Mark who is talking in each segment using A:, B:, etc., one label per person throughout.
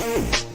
A: Hey!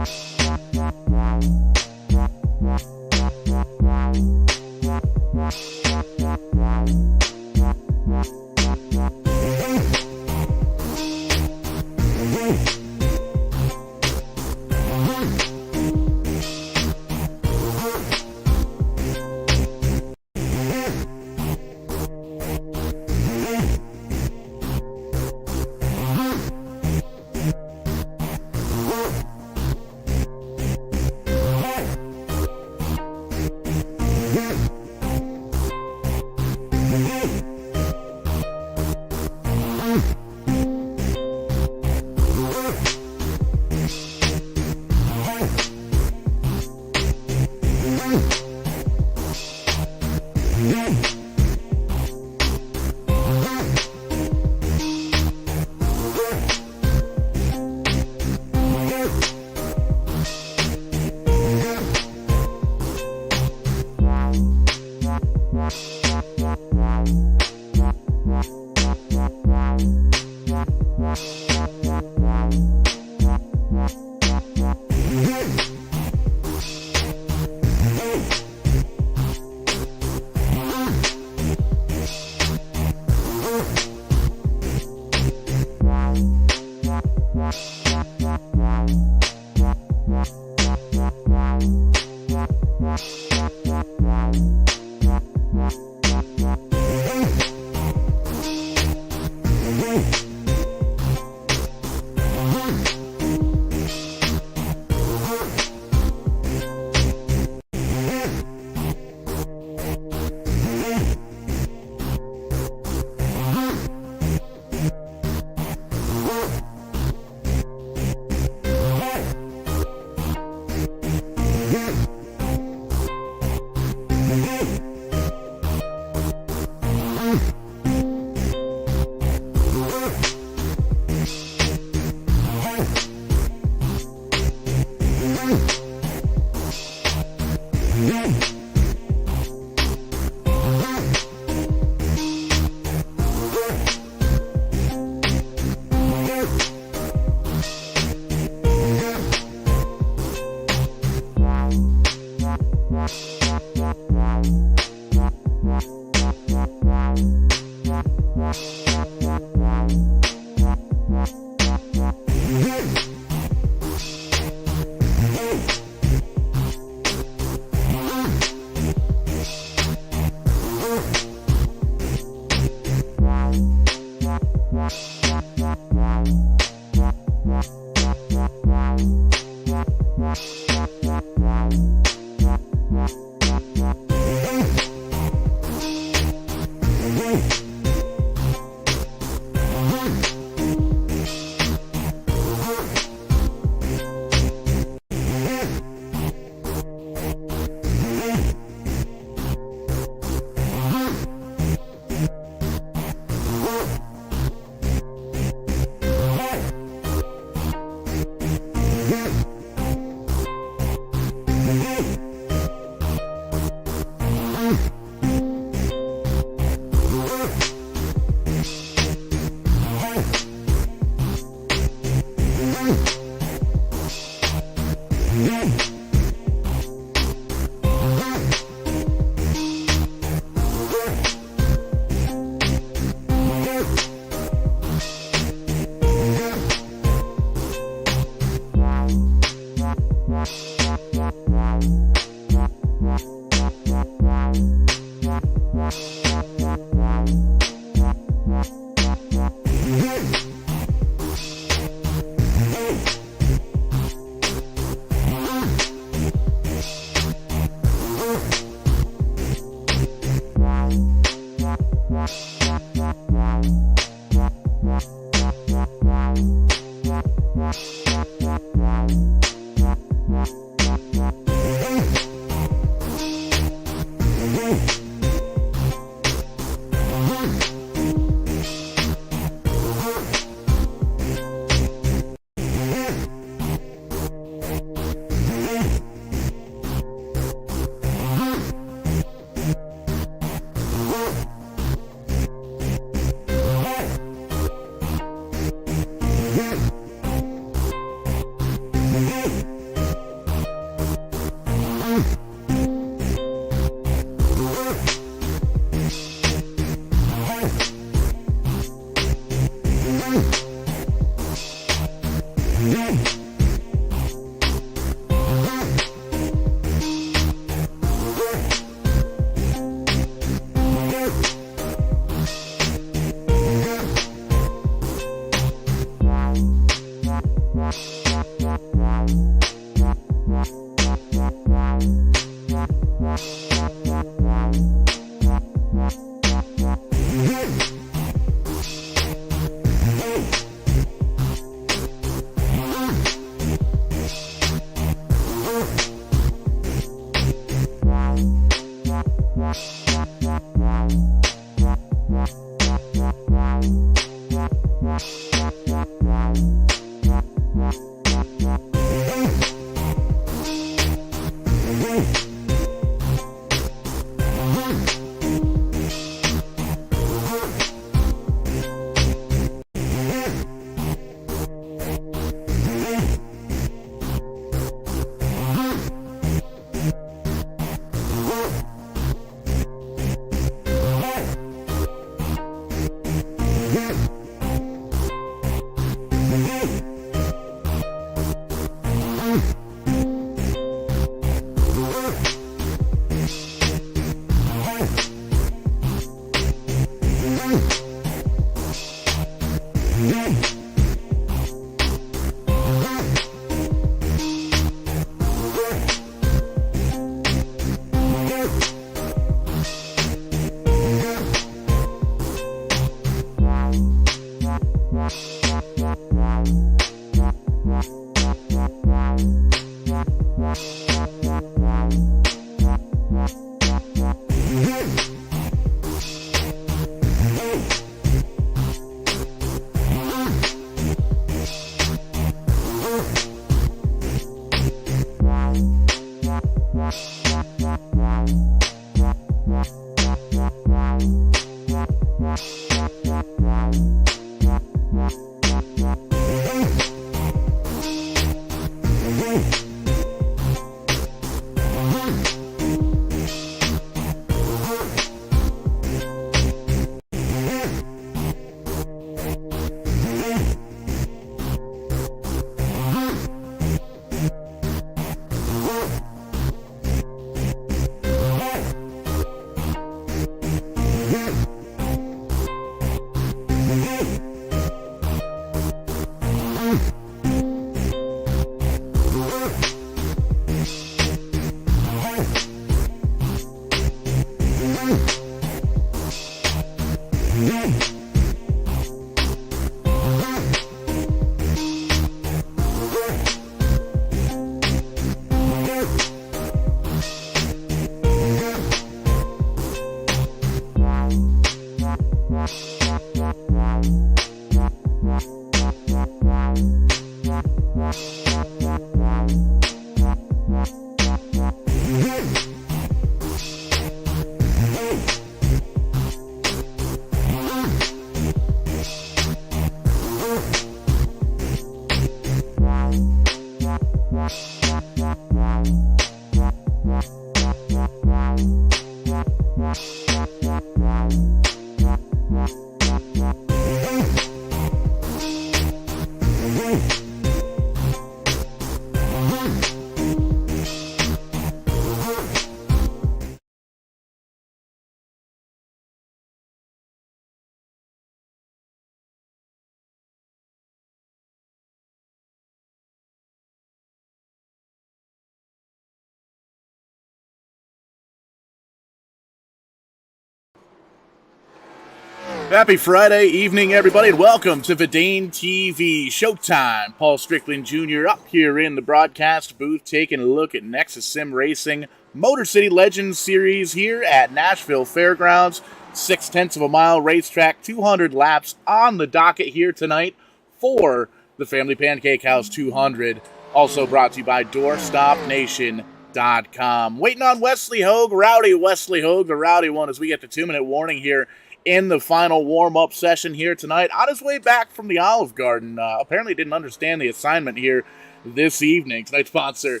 A: Happy Friday evening, everybody, and welcome to Vidane TV Showtime. Paul Strickland Jr. up here in the broadcast booth taking a look at NEXUS Sim Racing Motor City Legends Series here at Nashville Fairgrounds. 0.6 of a mile racetrack, 200 laps on the docket here tonight for the Family Pancake House 200. Also brought to you by DoorstopNation.com. Waiting on Wesley Hogue, Rowdy Wesley Hogue, the rowdy one, as we get the 2-minute warning here in the final warm-up session here tonight. On his way back from the Olive Garden. Apparently didn't understand the assignment here this evening. Tonight's sponsor,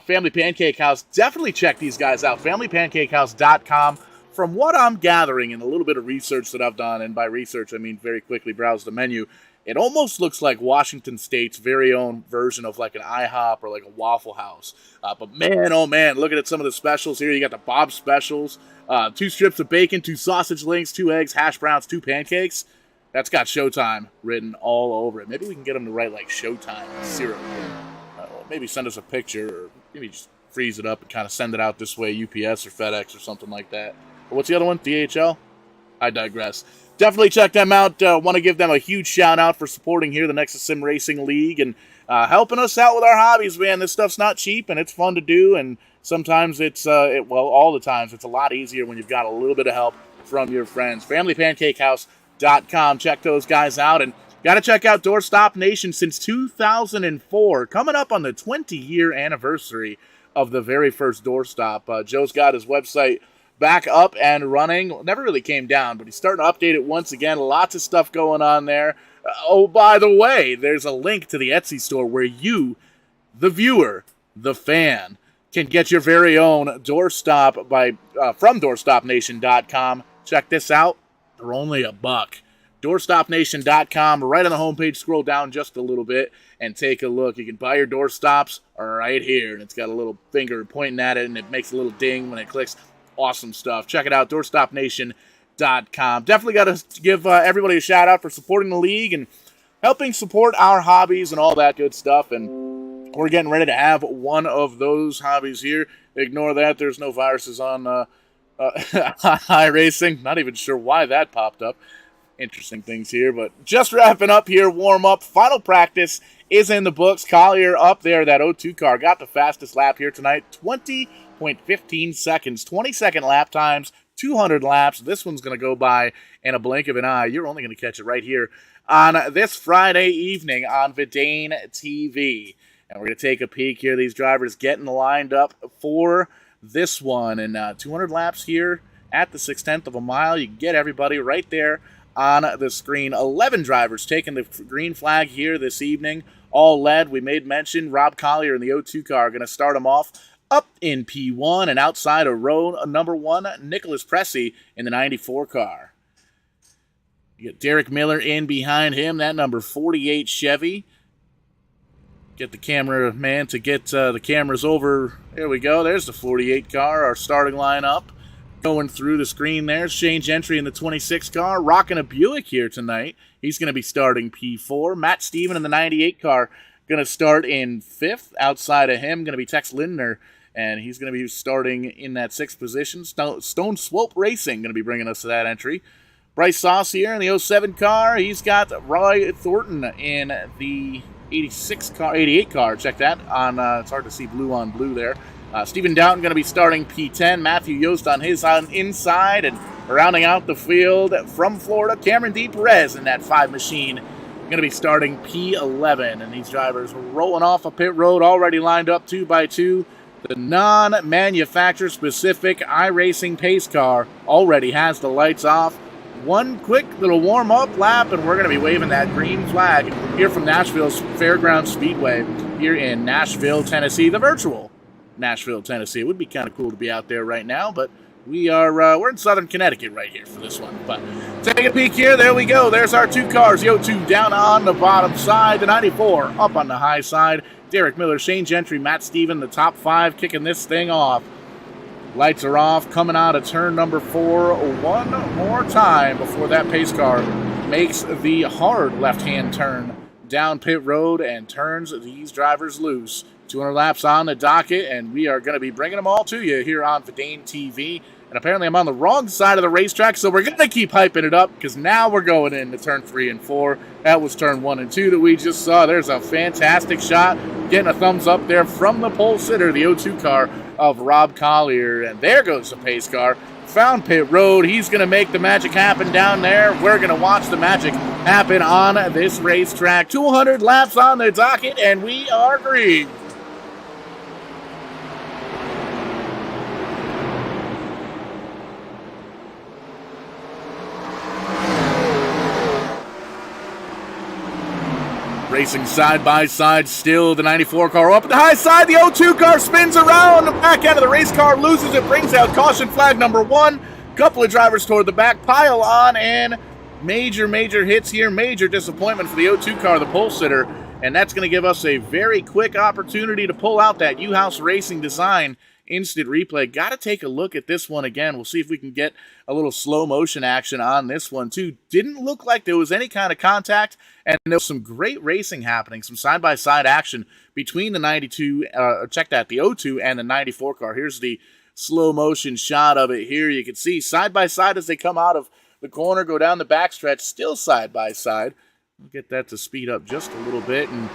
A: Family Pancake House. Definitely check these guys out. FamilyPancakeHouse.com. From what I'm gathering and a little bit of research that I've done, and by research I mean very quickly browse the menu, it almost looks like Washington State's very own version of like an IHOP or like a Waffle House. But man, oh man, looking at some of the specials here. You got the Bob specials. 2 strips of bacon, 2 sausage links, 2 eggs, hash browns, 2 pancakes. That's got Showtime written all over it. Maybe we can get them to write like Showtime syrup. Maybe send us a picture, or maybe just freeze it up and kind of send it out this way, UPS or FedEx or something like that. Or what's the other one? DHL? I digress. Definitely check them out. Want to give them a huge shout out for supporting here the NEXUS Sim Racing League and helping us out with our hobbies, man. This stuff's not cheap and it's fun to do, and sometimes it's, all the times, it's a lot easier when you've got a little bit of help from your friends. FamilyPancakeHouse.com. Check those guys out. And got to check out Doorstop Nation since 2004. Coming up on the 20-year anniversary of the very first Doorstop. Joe's got his website back up and running. Never really came down, but he's starting to update it once again. Lots of stuff going on there. Oh, by the way, there's a link to the Etsy store where you, the viewer, the fan, can get your very own doorstop from DoorstopNation.com. Check this out. They're only $1. DoorstopNation.com. Right on the homepage, scroll down just a little bit and take a look. You can buy your doorstops right here, and it's got a little finger pointing at it, and it makes a little ding when it clicks. Awesome stuff. Check it out, DoorstopNation.com. Definitely got to give everybody a shout out for supporting the league and helping support our hobbies and all that good stuff. And we're getting ready to have one of those hobbies here. Ignore that. There's no viruses on iRacing. Not even sure why that popped up. Interesting things here, but just wrapping up here, warm up. Final practice is in the books. Collier up there, that O2 car, got the fastest lap here tonight. 20.15 seconds, 20-second lap times, 200 laps. This one's going to go by in a blink of an eye. You're only going to catch it right here on this Friday evening on Vidane TV. And we're going to take a peek here. These drivers getting lined up for this one. And 200 laps here at the 0.6 of a mile. You can get everybody right there on the screen. 11 drivers taking the green flag here this evening. All led. We made mention Rob Collier in the O2 car are going to start them off up in P1, and outside of row number 1, Nicholas Pressey in the 94 car. You get Derek Miller in behind him, that number 48 Chevy. Get the camera man to get the cameras over. There we go. There's the 48 car, our starting lineup. Going through the screen there. Shane Gentry in the 26 car, rocking a Buick here tonight. He's going to be starting P4. Matt Steven in the 98 car, going to start in 5th. Outside of him, going to be Tex Lindner, and he's going to be starting in that 6th position. Stone Swope Racing going to be bringing us to that entry. Bryce Sauce here in the 07 car. He's got Roy Thornton in the 88 car. Check that on. It's hard to see blue on blue there. Stephen Doughton going to be starting P10. Matthew Yost on his inside, and rounding out the field from Florida, Cameron D. Perez in that 5 machine going to be starting P11. And these drivers rolling off a pit road, already lined up 2 by 2. The non-manufacturer specific iRacing pace car already has the lights off. One quick little warm-up lap, and we're going to be waving that green flag here from Nashville's Fairgrounds Speedway. here in Nashville, Tennessee, the virtual Nashville, Tennessee. It would be kind of cool to be out there right now, but we're in southern Connecticut right here for this one. But take a peek here. There we go. There's our two cars. The 02 down on the bottom side. The 94 up on the high side. Derek Miller, Shane Gentry, Matt Steven, the top five, kicking this thing off. Lights are off, coming out of turn number 4 one more time before that pace car makes the hard left-hand turn down pit road and turns these drivers loose. 200 laps on the docket, and we are going to be bringing them all to you here on Verdane TV. And apparently I'm on the wrong side of the racetrack, so we're going to keep hyping it up because now we're going into turn 3 and 4. That was turn 1 and 2 that we just saw. There's a fantastic shot. Getting a thumbs up there from the pole sitter, the 02 car of Rob Collier. And there goes the pace car. Found pit road. He's going to make the magic happen down there. We're going to watch the magic happen on this racetrack. 200 laps on the docket, and we are green. Racing side by side still, the 94 car up at the high side, the 02 car spins around, the back end of the race car loses it, brings out caution flag number 1, couple of drivers toward the back, pile on, and major hits here, major disappointment for the 02 car, the pole sitter, and that's going to give us a very quick opportunity to pull out that U-House Racing Design instant replay. Got to take a look at this one again. We'll see if we can get a little slow motion action on this one too. Didn't look like there was any kind of contact, and there was some great racing happening, some side-by-side action between the 92, the 02 and the 94 car. Here's the slow motion shot of it here. You can see side-by-side as they come out of the corner, go down the backstretch, still side-by-side. We'll get that to speed up just a little bit, and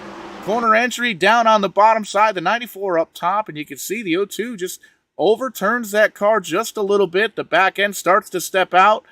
A: corner entry down on the bottom side, the 94 up top, and you can see the 02 just overturns that car just a little bit. The back end starts to step out.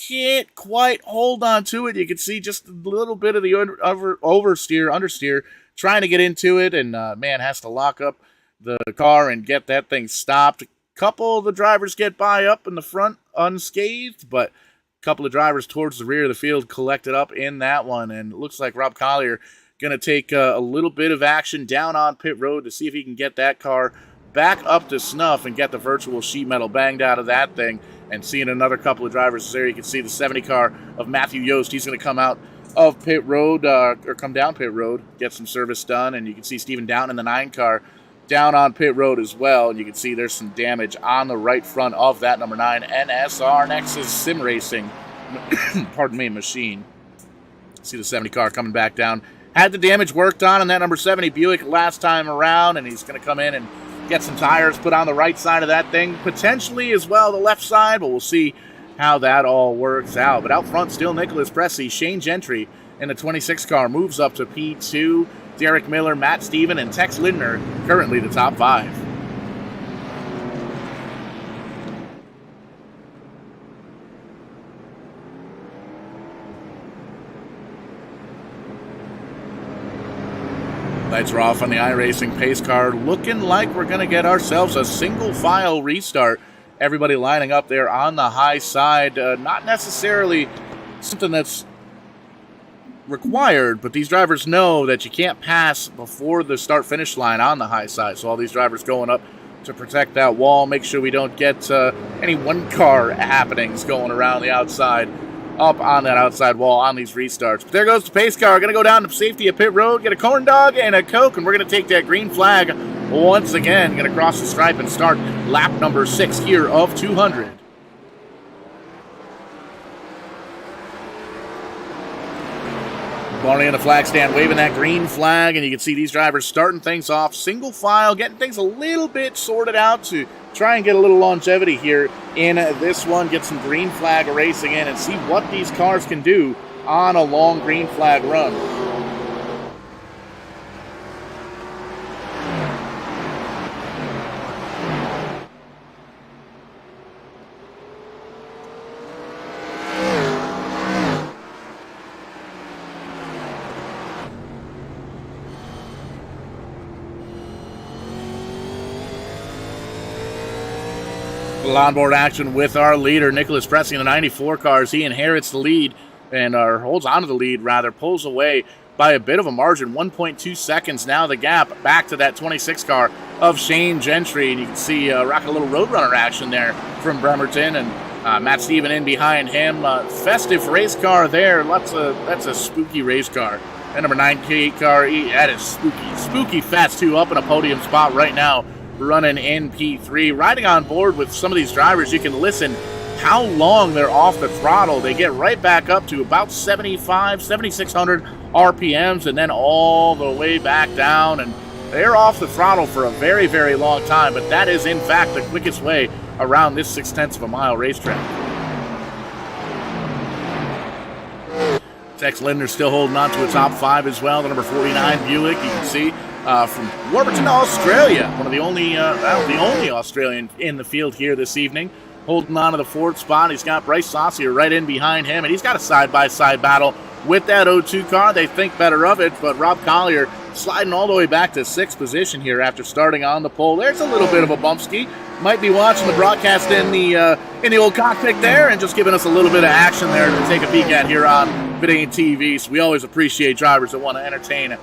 A: Can't quite hold on to it. You can see just a little bit of the understeer, trying to get into it, and man has to lock up the car and get that thing stopped. A couple of the drivers get by up in the front unscathed, but a couple of drivers towards the rear of the field collected up in that one, and it looks like Rob Collier going to take a little bit of action down on pit road to see if he can get that car back up to snuff and get the virtual sheet metal banged out of that thing. And seeing another couple of drivers there, you can see the 70 car of Matthew Yost. He's going to come out of pit road, or come down pit road, get some service done. And you can see Stephen Down in the 9 car down on pit road as well. And you can see there's some damage on the right front of that number 9 NSR NEXUS Sim Racing, machine. See the 70 car coming back down. Had the damage worked on that number 70 Buick last time around, and he's going to come in and get some tires put on the right side of that thing, potentially as well the left side, but we'll see how that all works out. But out front still Nicholas Pressey, Shane Gentry in the 26 car moves up to P2, Derek Miller, Matt Steven, and Tex Lindner currently the top 5. Lights are off on the iRacing pace car. Looking like we're going to get ourselves a single file restart. Everybody lining up there on the high side. Not necessarily something that's required, but these drivers know that you can't pass before the start-finish line on the high side. So all these drivers going up to protect that wall, make sure we don't get any one-car happenings going around the outside, up on that outside wall on these restarts. But there goes the pace car. Going to go down to safety at pit road, get a corn dog and a Coke, and we're going to take that green flag once again. Going to cross the stripe and start lap number 6 here of 200. Barney in the flag stand waving that green flag, and you can see these drivers starting things off single file, getting things a little bit sorted out to try and get a little longevity here in this one, get some green flag racing in and see what these cars can do on a long green flag run. Onboard action with our leader, Nicholas Pressey in the 94 cars. He inherits the lead and holds onto the lead, rather, pulls away by a bit of a margin, 1.2 seconds now the gap back to that 26 car of Shane Gentry. And you can see rocking a little Roadrunner action there from Bremerton, and Matt Steven in behind him. Festive race car there. That's a spooky race car. That number 98 car, that is spooky fast too, up in a podium spot right now, running in P3. Riding on board with some of these drivers, you can listen how long they're off the throttle. They get right back up to about 7,600 RPMs, and then all the way back down, and they're off the throttle for a very, very long time, but that is in fact the quickest way around this 0.6 of a mile racetrack. Tex Lindner still holding on to a top 5 as well. The number 49 Buick, you can see, from Warburton, Australia. One of the only Australian in the field here this evening. Holding on to the 4th spot. He's got Bryce Saucier right in behind him, and he's got a side-by-side battle with that 02 car. They think better of it, but Rob Collier sliding all the way back to 6th position here after starting on the pole. There's a little bit of a bump ski. Might be watching the broadcast in the old cockpit there and just giving us a little bit of action there to take a peek at here on Fitting TV. So we always appreciate drivers that want to entertain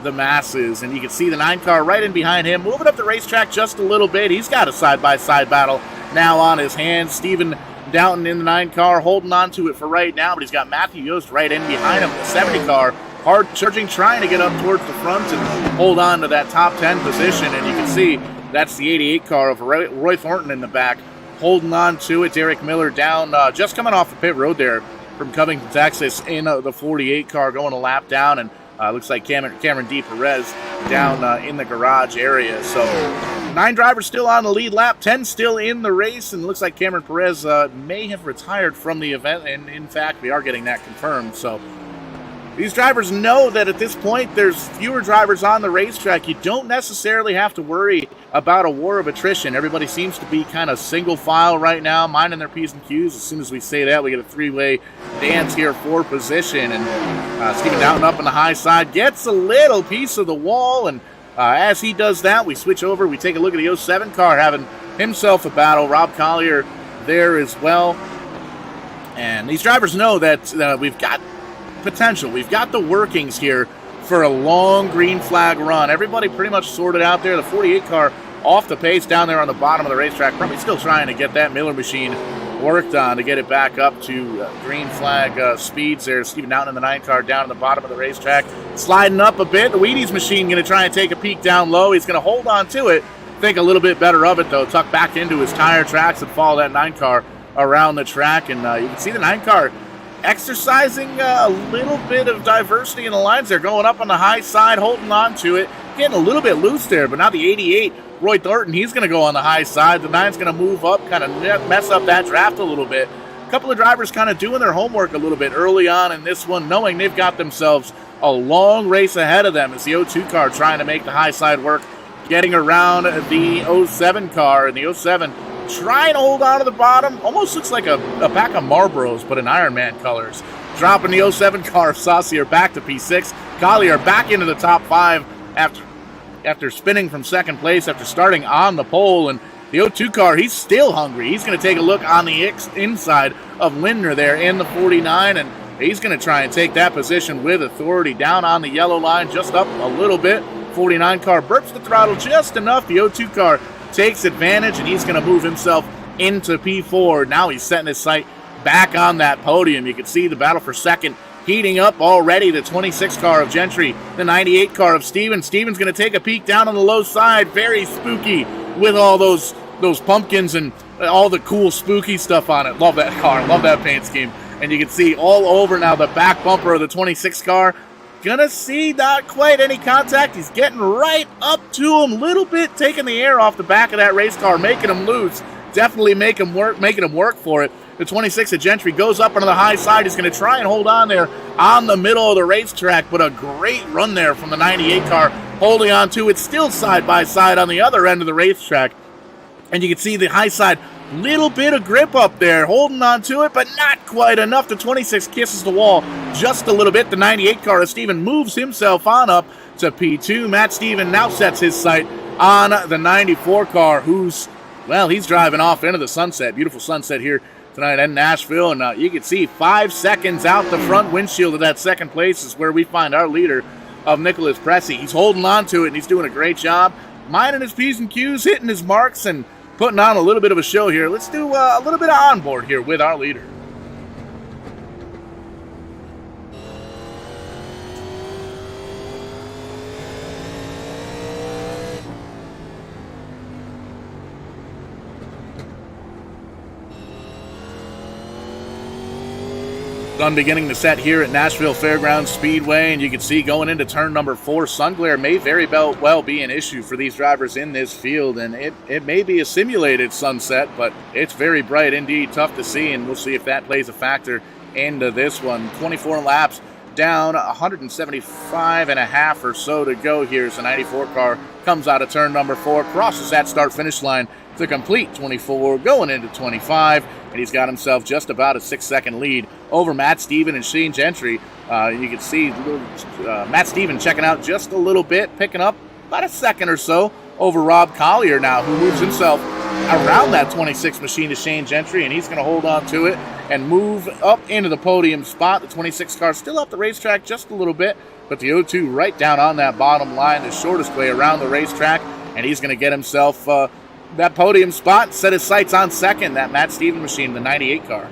A: the masses. And you can see the 9 car right in behind him, moving up the racetrack just a little bit. He's got a side-by-side battle now on his hands. Stephen Downton in the 9 car, holding on to it for right now, but he's got Matthew Yost right in behind him. The 70 car, hard charging, trying to get up towards the front and hold on to that top 10 position. And you can see that's the 88 car of Roy Thornton in the back, holding on to it. Derek Miller down, just coming off the pit road there from Covington, Texas, in the 48 car, going a lap down, and looks like Cameron D. Perez down in the garage area. So 9 drivers still on the lead lap, 10 still in the race, and it looks like Cameron Perez may have retired from the event, and in fact, we are getting that confirmed. So these drivers know that at this point, there's fewer drivers on the racetrack. You don't necessarily have to worry about a war of attrition. Everybody seems to be kind of single file right now, minding their P's and Q's. As soon as we say that, we get a 3-way dance here for position. And Stephen Downton up on the high side gets a little piece of the wall, and as he does that, we switch over. We take a look at the 07 car having himself a battle. Rob Collier there as well. And these drivers know that we've got potential. We've got the workings here for a long green flag run. Everybody pretty much sorted out there. The 48 car off the pace down there on the bottom of the racetrack. Probably still trying to get that Miller machine worked on to get it back up to green flag speeds there. Stephen Downton in the 9 car down at the bottom of the racetrack. Sliding up a bit. The Wheaties machine going to try and take a peek down low. He's going to hold on to it. Think a little bit better of it, though. Tuck back into his tire tracks and follow that 9 car around the track. And you can see the 9 car exercising a little bit of diversity in the lines. They're going up on the high side, holding on to it, getting a little bit loose there. But now the 88, Roy Thornton, he's going to go on the high side. The 9's going to move up, kind of mess up that draft a little bit. A couple of drivers kind of doing their homework a little bit early on in this one, knowing they've got themselves a long race ahead of them. As the 02 car trying to make the high side work, getting around the 07 car, and the 07 trying to hold on to the bottom. Almost looks like a pack of Marlboros, but in Ironman colors. Dropping the 07 car, Saucier back to P6. Collier back into the top 5 after spinning from second place after starting on the pole. And the 02 car, he's still hungry. He's going to take a look on the inside of Lindner there in the 49, and he's going to try and take that position with authority down on the yellow line, just up a little bit. 49 car burps the throttle just enough. The 02 car takes advantage, and he's going to move himself into P4. Now he's setting his sight back on that podium. You can see the battle for second heating up already. The 26 car of Gentry, the 98 car of Stevens. Stevens going to take a peek down on the low side. Very spooky with all those pumpkins and all the cool spooky stuff on it. Love that car. Love that paint scheme. And you can see all over now the back bumper of the 26 car. Gonna see not quite any contact. He's getting right up to him, little bit taking the air off the back of that race car, making him loose. Definitely making him work for it. The 26 of Gentry goes up onto the high side. He's going to try and hold on there on the middle of the racetrack, but a great run there from the 98 car, holding on to it, still side by side on the other end of the racetrack. And you can see the high side, little bit of grip up there, holding on to it, but not quite enough. The 26 kisses the wall just a little bit. The 98 car of Steven moves himself on up to P2. Matt Steven now sets his sight on the 94 car, he's driving off into the sunset. Beautiful sunset here tonight in Nashville. And you can see 5 seconds out the front windshield of that second place is where we find our leader of Nicholas Pressey. He's holding on to it, and he's doing a great job, minding his P's and Q's, hitting his marks, and putting on a little bit of a show here. Let's do a little bit of onboard here with our leader. Sun beginning to set here at Nashville Fairgrounds Speedway, and you can see going into turn number 4, sun glare may very well be an issue for these drivers in this field, and it may be a simulated sunset, but it's very bright indeed, tough to see, and we'll see if that plays a factor into this one. 24 laps down, 175 and a half or so to go here as the 94 car comes out of turn number 4, crosses that start-finish line to complete 24, going into 25, and he's got himself just about a 6-second lead over Matt Steven and Shane Gentry. You can see Matt Steven checking out just a little bit, picking up about a second or so over Rob Collier now, who moves himself around that 26 machine to Shane Gentry, and he's going to hold on to it and move up into the podium spot. The 26 car still up the racetrack just a little bit, but the 02 right down on that bottom line, the shortest way around the racetrack, and he's going to get himself that podium spot, set his sights on second, that Matt Steven machine, the 98 car.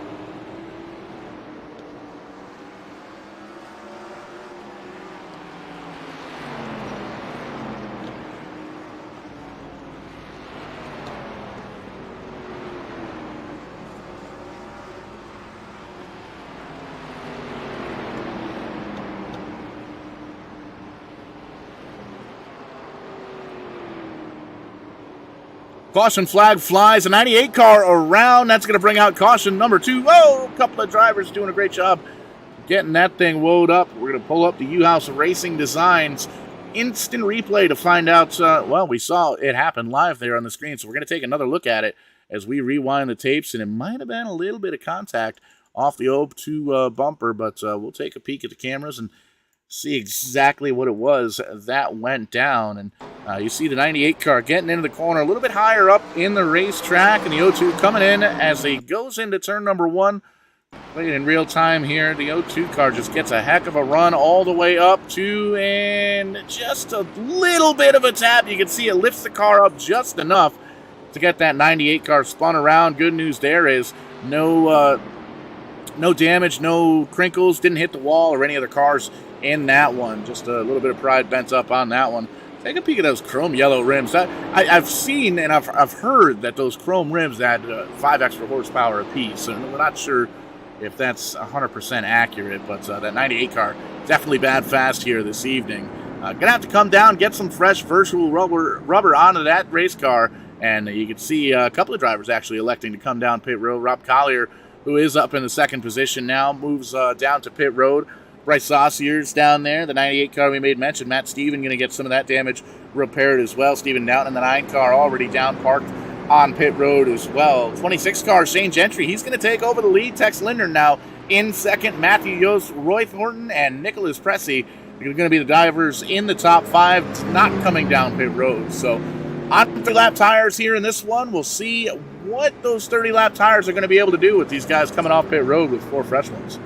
A: Caution flag flies, a 98 car around. That's going to bring out caution number 2. Whoa, a couple of drivers doing a great job getting that thing woed up. We're going to pull up the U-House Racing Designs instant replay to find out, well, we saw it happen live there on the screen, so we're going to take another look at it as we rewind the tapes, and it might have been a little bit of contact off the O2 bumper, but we'll take a peek at the cameras and see exactly what it was that went down. And you see the 98 car getting into the corner a little bit higher up in the racetrack, and the O2 coming in as he goes into turn number 1. Playing in real time here, the O2 car just gets a heck of a run all the way up to, and just a little bit of a tap. You can see it lifts the car up just enough to get that 98 car spun around. Good news there is no damage, no crinkles, didn't hit the wall or any other cars in that one. Just a little bit of pride bent up on that one. Take a peek at those chrome yellow rims. I've seen and I've heard that those chrome rims add 5 extra horsepower apiece, and we're not sure if that's 100% accurate, but that 98 car definitely bad fast here this evening. Gonna have to come down, get some fresh virtual rubber onto that race car, and you can see a couple of drivers actually electing to come down pit road. Rob Collier, who is up in the second position now, moves down to pit road. Bryce Saucier's down there, the 98 car we made mention. Matt Steven going to get some of that damage repaired as well. Steven down in the 9 car, already down parked on pit road as well. 26 car, Shane Gentry, he's going to take over the lead. Tex Linder now in second. Matthew Yost, Roy Thornton, and Nicholas Pressey are going to be the drivers in the top 5, not coming down pit road. So on 30-lap tires here in this one. We'll see what those 30-lap tires are going to be able to do with these guys coming off pit road with 4 fresh ones.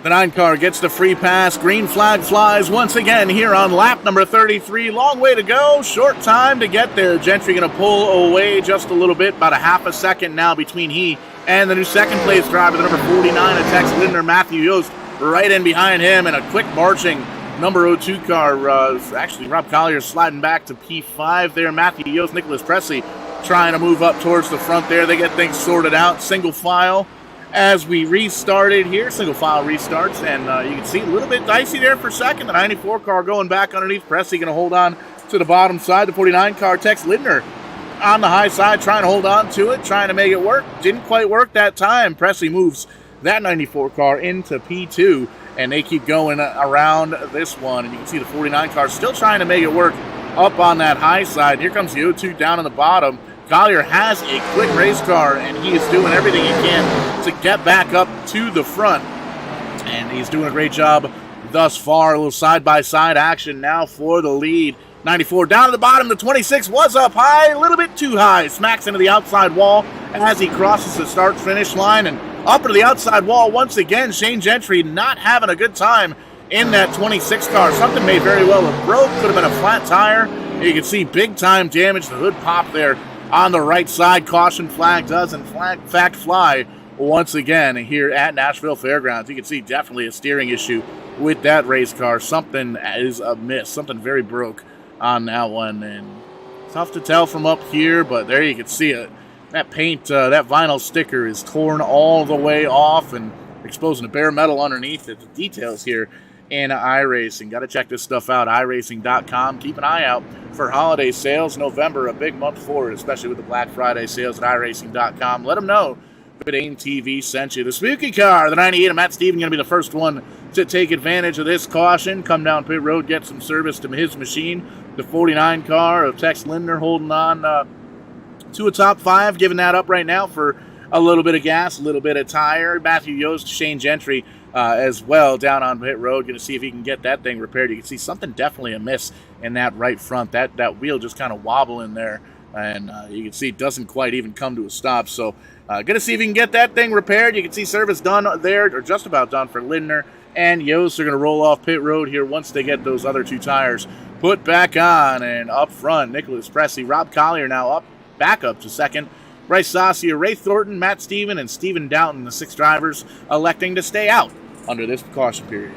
A: The 9 car gets the free pass. Green flag flies once again here on lap number 33. Long way to go. Short time to get there. Gentry going to pull away just a little bit. About a half a second now between he and the new second place driver, the number 49 of Tex Lindner, Matthew Yost, right in behind him. And a quick marching number 02 car. Actually, Rob Collier sliding back to P5 there. Matthew Yost, Nicholas Presley trying to move up towards the front there. They get things sorted out. Single file as we restarted here. Single file restarts, and you can see a little bit dicey there for a second. The 94 car going back underneath. Presley going to hold on to the bottom side. The 49 car, Tex Lindner, on the high side, trying to hold on to it, trying to make it work. Didn't quite work that time. Presley moves that 94 car into P2, and they keep going around this one. And you can see the 49 car still trying to make it work up on that high side. Here comes the 02 down on the bottom. Collier has a quick race car, and he is doing everything he can to get back up to the front. And he's doing a great job thus far. A little side-by-side action now for the lead. 94 down to the bottom. The 26 was up high, a little bit too high. Smacks into the outside wall as he crosses the start-finish line. And up into the outside wall once again. Shane Gentry not having a good time in that 26 car. Something may very well have broke. Could have been a flat tire. You can see big-time damage. The hood pop there on the right side. Caution flag does in fact fly once again here at Nashville Fairgrounds. You can see definitely a steering issue with that race car. Something is amiss. Something very broke on that one. And tough to tell from up here, but there you can see it. That paint, that vinyl sticker is torn all the way off and exposing the bare metal underneath it. The details here in iRacing. Got to check this stuff out, iRacing.com. Keep an eye out for holiday sales. November, a big month for it, especially with the Black Friday sales at iRacing.com. Let them know that AIM TV sent you. The spooky car, the 98 of Matt Stephen, going to be the first one to take advantage of this caution. Come down pit road, get some service to his machine. The 49 car of Tex Lindner holding on to a top 5, giving that up right now for a little bit of gas, a little bit of tire. Matthew Yost, Shane Gentry as well down on pit road. Going to see if he can get that thing repaired. You can see something definitely amiss in that right front. That wheel just kind of wobbling there. And you can see it doesn't quite even come to a stop. So going to see if he can get that thing repaired. You can see service done there, or just about done for Lindner. And Yost are going to roll off pit road here once they get those other 2 tires put back on. And up front, Nicholas Presley, Rob Collier now back up to second. Bryce Saucier, Ray Thornton, Matt Stephen, and Stephen Doughton, the 6 drivers, electing to stay out under this caution period.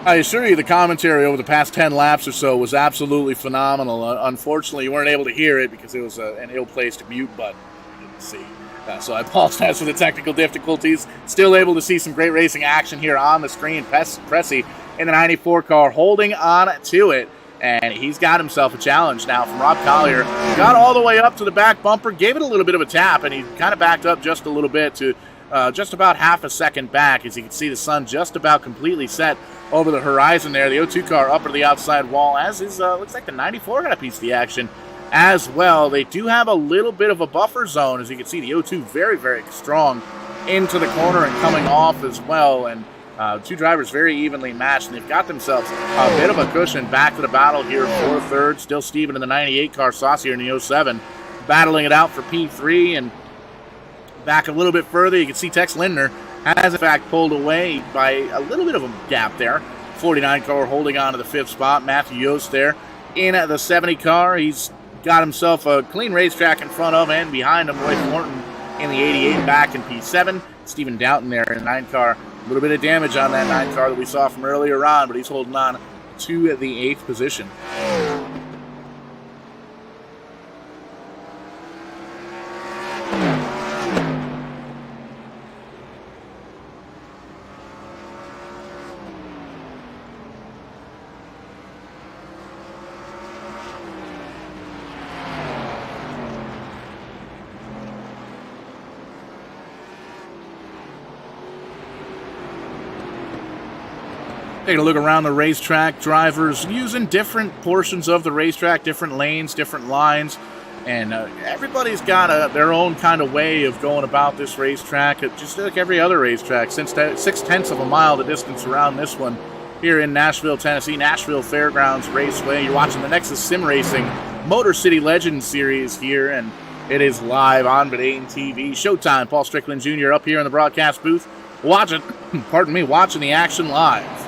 A: I assure you the commentary over the past 10 laps or so was absolutely phenomenal. Unfortunately, you weren't able to hear it because it was an ill-placed mute button you didn't see. So I apologize for the technical difficulties. Still able to see some great racing action here on the screen. Pressy in the 94 car holding on to it. And he's got himself a challenge now from Rob Collier. Got all the way up to the back bumper, gave it a little bit of a tap, and he kind of backed up just a little bit to just about half a second back. As you can see, the sun just about completely set over the horizon there. The 02 car up to the outside wall, as is, looks like the 94 got a piece of the action as well. They do have a little bit of a buffer zone. As you can see, the 02 very, very strong into the corner and coming off as well. And two drivers very evenly matched, and they've got themselves a bit of a cushion back to the battle here for third. Still Steven in the 98 car, Saucier in the 07, battling it out for P3. And back a little bit further, you can see Tex Lindner has in fact pulled away by a little bit of a gap there. 49 car holding on to the fifth spot. Matthew Yost there in the 70 car. He's got himself a clean racetrack in front of and behind him. Roy Thornton in the 88 back in P7. Stephen Doughton there in the 9 car. A little bit of damage on that 9 car that we saw from earlier on, but he's holding on to the 8th position. Taking a look around the racetrack, drivers using different portions of the racetrack, different lanes, different lines, and everybody's got their own kind of way of going about this racetrack, just like every other racetrack. Since 6/10 of a mile the distance around this one here in Nashville, Tennessee, Nashville Fairgrounds Raceway. You're watching the NEXUS Sim Racing Motor City Legends Series here, and it is live on Bedane TV. Showtime, Paul Strickland Jr. up here in the broadcast booth, watching the action live.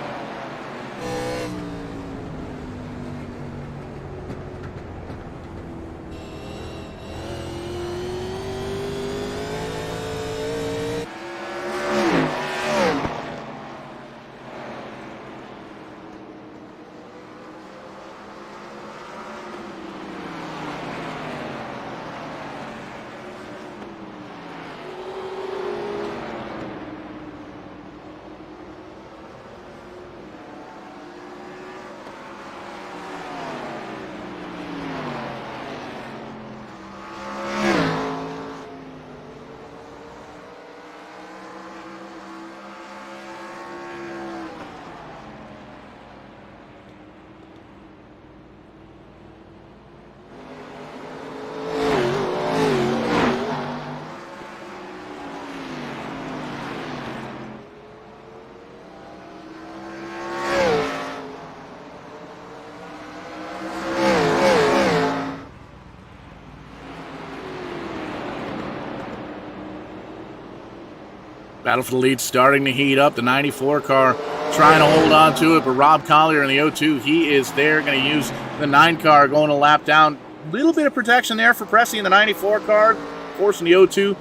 A: Battle for the lead starting to heat up. The 94 car trying to hold on to it, but Rob Collier in the 02, he is there, going to use the 9 car, going a lap down. Little bit of protection there for Pressy in the 94 car, forcing the 02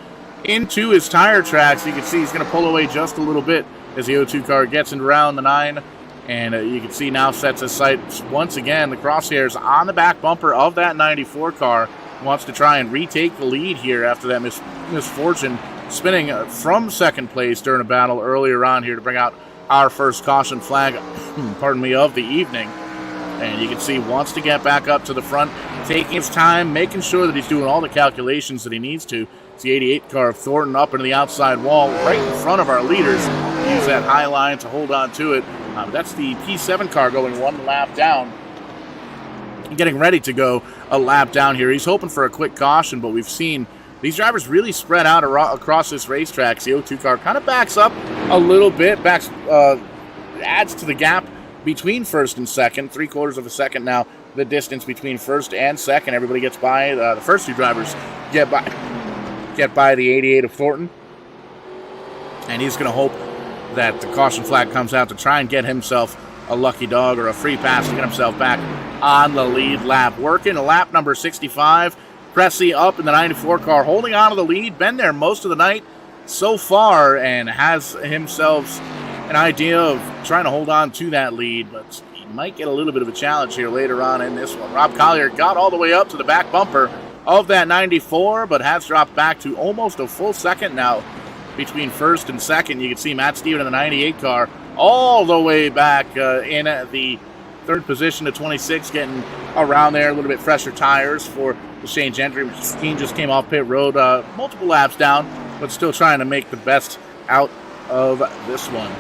A: into his tire tracks. You can see he's going to pull away just a little bit as the 02 car gets into around the 9. And you can see now sets his sights once again. The crosshairs on the back bumper of that 94 car. Wants to try and retake the lead here after that misfortune. Spinning from second place during a battle earlier on here to bring out our first caution flag, of the evening. And you can see wants to get back up to the front, taking his time, making sure that he's doing all the calculations that he needs to. It's the 88 car of Thornton up into the outside wall right in front of our leaders. Use that high line to hold on to it. That's the P7 car going one lap down. Getting ready to go a lap down here. He's hoping for a quick caution, but we've seen these drivers really spread out across this racetrack. The 02 car kind of backs up a little bit, adds to the gap between first and second, 3/4 of a second now, the distance between first and second. Everybody gets by. The first two drivers get by the 88 of Thornton, and he's going to hope that the caution flag comes out to try and get himself a lucky dog or a free pass to get himself back on the lead lap. Working a lap number 65. Pressy up in the 94 car, holding on to the lead. Been there most of the night so far and has himself an idea of trying to hold on to that lead, but he might get a little bit of a challenge here later on in this one. Rob Collier got all the way up to the back bumper of that 94, but has dropped back to almost a full second now between first and second. You can see Matt Steven in the 98 car all the way back in the third position to 26, getting around there. A little bit fresher tires for the Shane Gentry. Team just came off pit road multiple laps down, but still trying to make the best out of this one.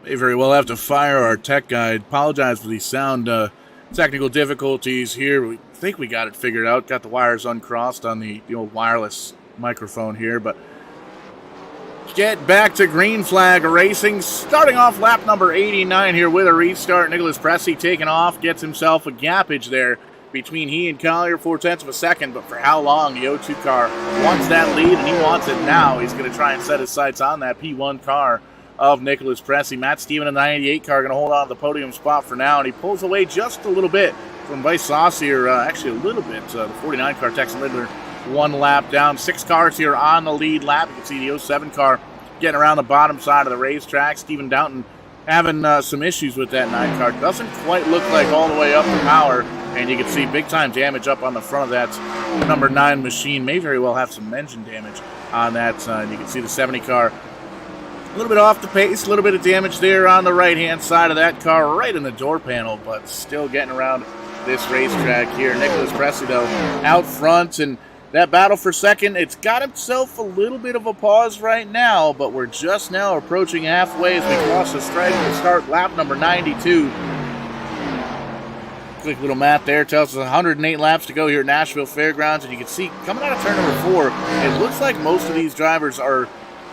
A: May very well have to fire our tech guy. Apologize for the sound technical difficulties here. We think we got it figured out. Got the wires uncrossed on the old wireless microphone here, but get back to green flag racing. Starting off lap number 89 here with a restart. Nicholas Pressey taking off, gets himself a gappage there between he and Collier, 0.4 of a second, but for how long? The O2 car wants that lead, and he wants it now. He's going to try and set his sights on that P1 car of Nicholas Pressey. Matt Stephen in the 98 car going to hold on to the podium spot for now, and he pulls away just a little bit from Vice Saucier, actually a little bit. The 49 car, Texan Littler, one lap down. 6 cars here on the lead lap. You can see the 07 car getting around the bottom side of the racetrack. Stephen Downton having some issues with that 9 car. Doesn't quite look like all the way up the power, and you can see big time damage up on the front of that number 9 machine. May very well have some engine damage on that. You can see the 70 car a little bit off the pace, a little bit of damage there on the right-hand side of that car, right in the door panel, but still getting around this racetrack here. Nicholas Pressey, though, out front, and that battle for second, it's got himself a little bit of a pause right now, but we're just now approaching halfway as we cross the stripe to start lap number 92. Quick little math there tells us 108 laps to go here at Nashville Fairgrounds, and you can see coming out of turn number 4, it looks like most of these drivers are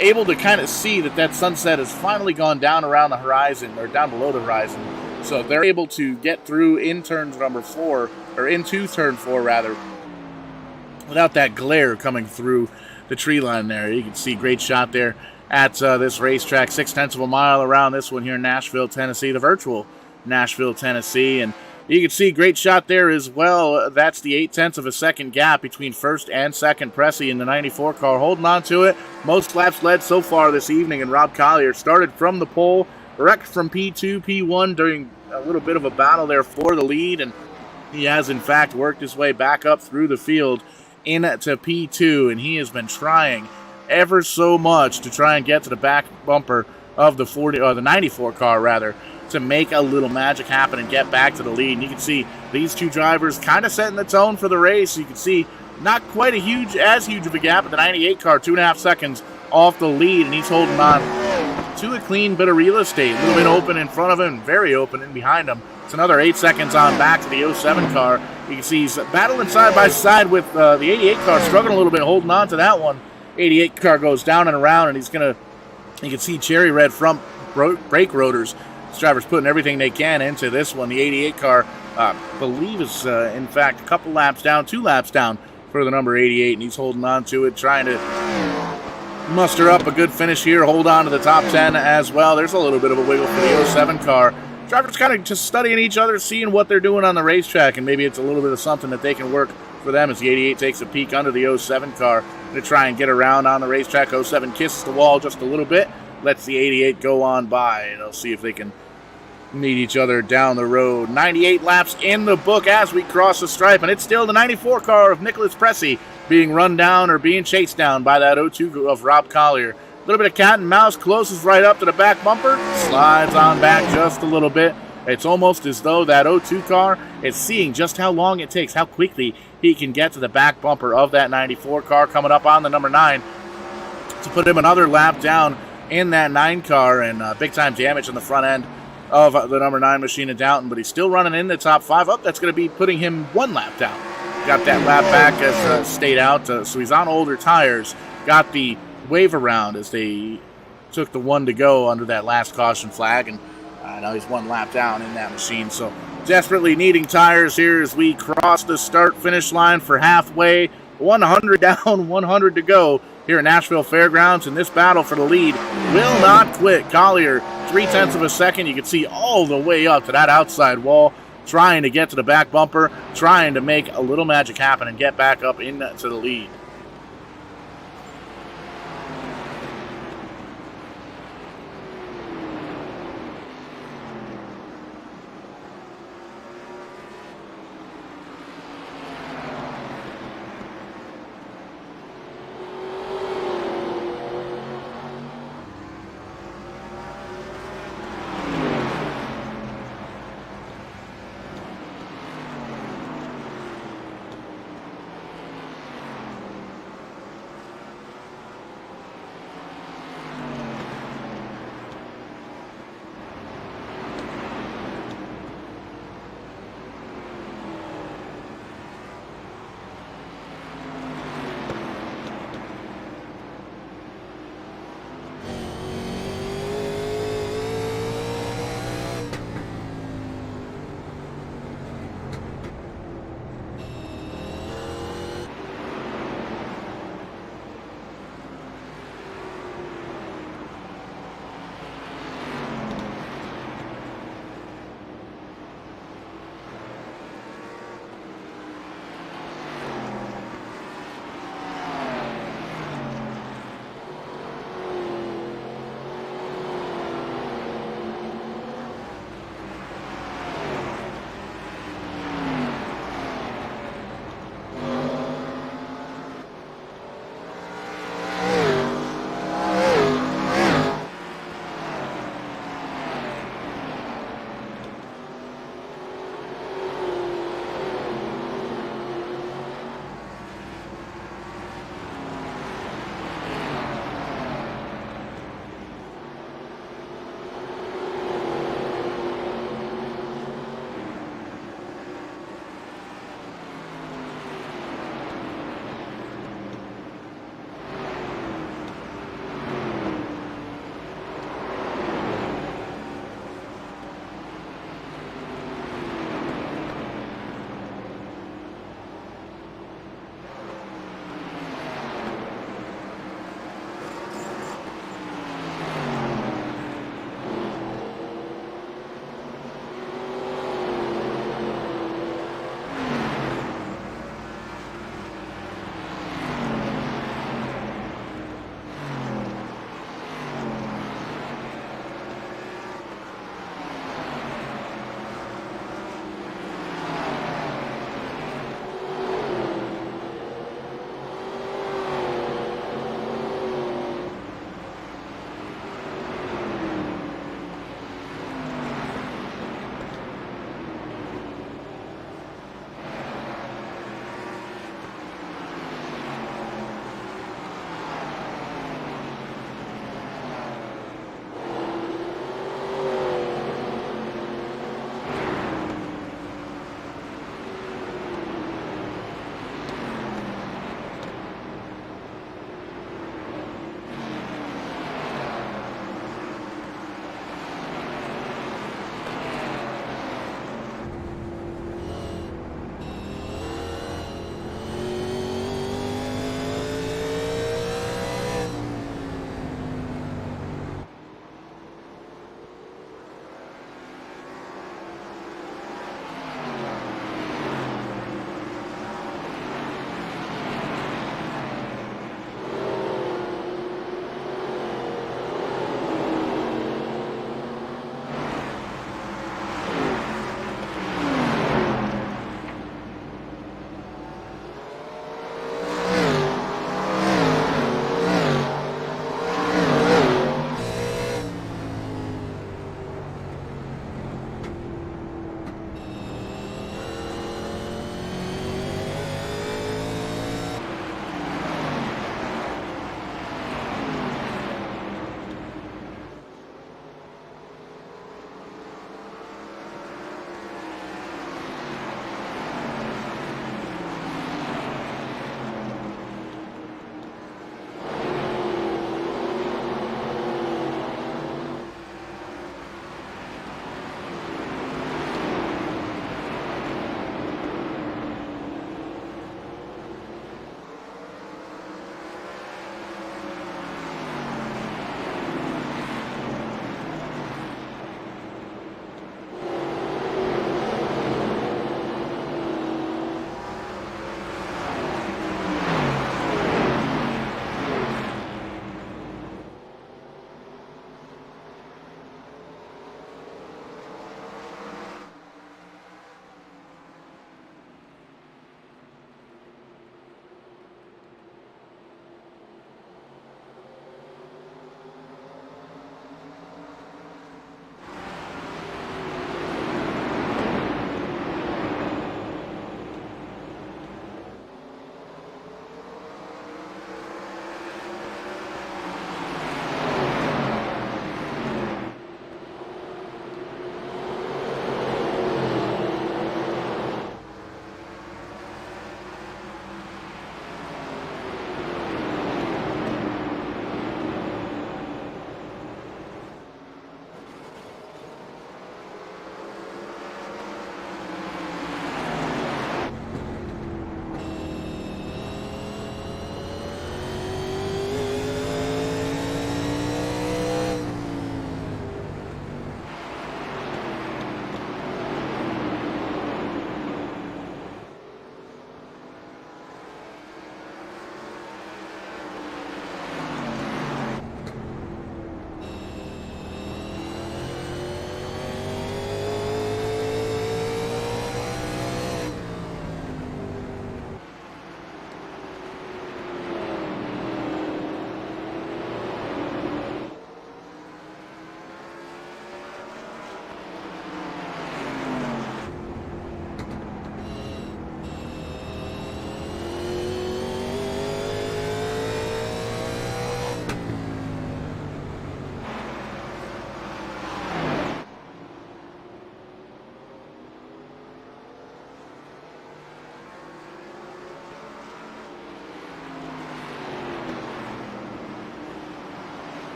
A: able to kind of see that sunset has finally gone down around the horizon, or down below the horizon. So they're able to get through in turn number 4, or into turn 4 rather, without that glare coming through the tree line there. You can see great shot there at this racetrack, 0.6 of a mile around this one here in Nashville, Tennessee, the virtual Nashville, Tennessee, and you can see great shot there as well. That's the 0.8 of a second gap between first and second. Pressey in the 94 car holding on to it. Most laps led so far this evening, and Rob Collier started from the pole, wrecked from P2, P1 during a little bit of a battle there for the lead, and he has in fact worked his way back up through the field into P2, and he has been trying ever so much to try and get to the back bumper of the 94 car rather, to make a little magic happen and get back to the lead. And you can see these two drivers kind of setting the tone for the race. You can see not quite as huge of a gap, but the 98 car 2.5 seconds off the lead, and he's holding on to a clean bit of real estate. A little bit open in front of him, very open in behind him. It's another 8 seconds on back to the 07 car. You can see he's battling side by side with the 88 car, struggling a little bit, holding on to that one. 88 car goes down and around, and you can see cherry red front brake rotors. This driver's putting everything they can into this one. The 88 car, believe is, in fact, a couple laps down, 2 laps down for the number 88, and he's holding on to it, trying to muster up a good finish here, hold on to the top 10 as well. There's a little bit of a wiggle for the 07 car. Drivers kind of just studying each other, seeing what they're doing on the racetrack, and maybe it's a little bit of something that they can work for them as the 88 takes a peek under the 07 car to try and get around on the racetrack. 07 kisses the wall just a little bit, lets the 88 go on by, and they'll see if they can meet each other down the road. 98 laps in the book as we cross the stripe, and it's still the 94 car of Nicholas Pressey being run down or being chased down by that 02 of Rob Collier. A little bit of cat and mouse, closes right up to the back bumper, slides on back just a little bit. It's almost as though that 02 car is seeing just how long it takes, how quickly he can get to the back bumper of that 94 car, coming up on the number 9 to put him another lap down in that 9 car, and big time damage on the front end of the number 9 machine of Downton, but he's still running in the top 5 up. That's going to be putting him 1 lap down. Got that lap back as stayed out, so he's on older tires. Got the wave around as they took the 1 to go under that last caution flag, and now he's 1 lap down in that machine. So desperately needing tires here as we cross the start-finish line for halfway. 100 down, 100 to go here at Nashville Fairgrounds, and this battle for the lead will not quit. Collier, 0.3 of a second. You can see all the way up to that outside wall, trying to get to the back bumper, trying to make a little magic happen and get back up into the lead.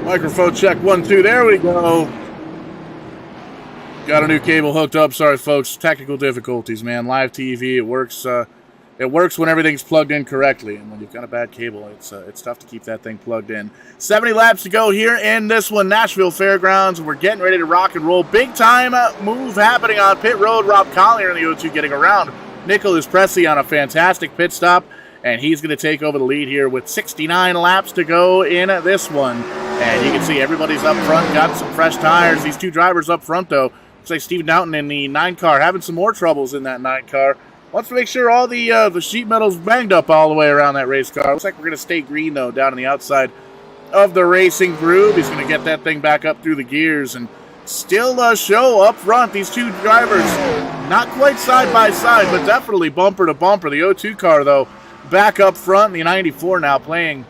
A: Microphone check 1, 2. There we go. Got a new cable hooked up. Sorry, folks. Technical difficulties, man. Live TV. It works. It works when everything's plugged in correctly, and when you've got a bad cable, it's tough to keep that thing plugged in. 70 laps to go here in this one, Nashville Fairgrounds. We're getting ready to rock and roll. Big time move happening on pit road. Rob Collier in the O2 getting around Nicholas Presley on a fantastic pit stop, and he's going to take over the lead here with 69 laps to go in this one. And you can see everybody's up front, got some fresh tires. These two drivers up front, though, looks like Steven Doughton in the 9 car having some more troubles in that 9 car. Wants to make sure all the sheet metal's banged up all the way around that race car. Looks like we're going to stay green, though, down on the outside of the racing groove. He's going to get that thing back up through the gears and still show up front. These two drivers not quite side by side, but definitely bumper to bumper. The O2 car, though, back up front. The 94 now playing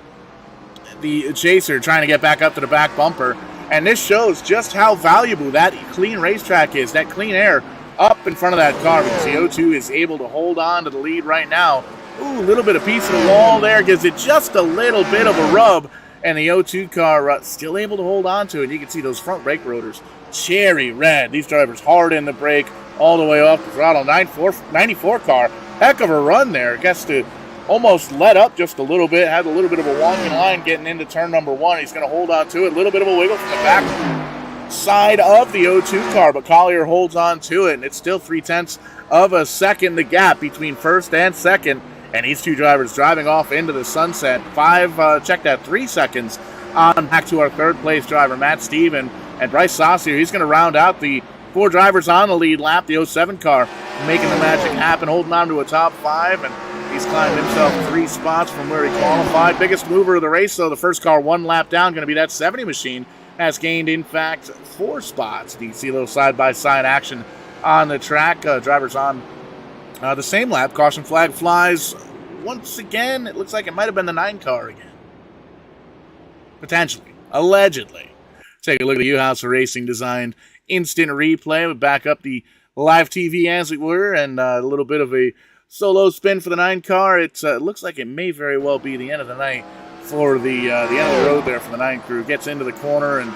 A: the chaser, trying to get back up to the back bumper. And this shows just how valuable that clean racetrack is, that clean air up in front of that car, because the O2 is able to hold on to the lead right now. Ooh, a little bit of piece of the wall there gives it just a little bit of a rub, and the O2 car still able to hold on to it. You can see those front brake rotors cherry red. These drivers hard in the brake all the way off the throttle. 94 car, heck of a run there. Gets to almost let up just a little bit, had a little bit of a wonky line getting into turn number 1. He's going to hold on to it. A little bit of a wiggle from the back side of the O2 car, but Collier holds on to it, and it's still 0.3 of a second, the gap between first and second, and these two drivers driving off into the sunset. 3 seconds on back to our third place driver, Matt Steven, and Bryce Saucier. He's going to round out the 4 drivers on the lead lap, the 07 car, making the magic happen, holding on to a top 5, and he's climbed himself 3 spots from where he qualified. Biggest mover of the race, though, the first car 1 lap down, going to be that 70 machine, has gained, in fact, 4 spots. You can see a little side-by-side action on the track. Drivers on the same lap. Caution flag flies once again. It looks like it might have been the 9 car again. Potentially. Allegedly. Take a look at the U-House Racing designed instant replay. We back up the live TV as it were, and a little bit of a solo spin for the 9 car. It looks like it may very well be the end of the night for the end of the road there for the 9 crew. Gets into the corner, and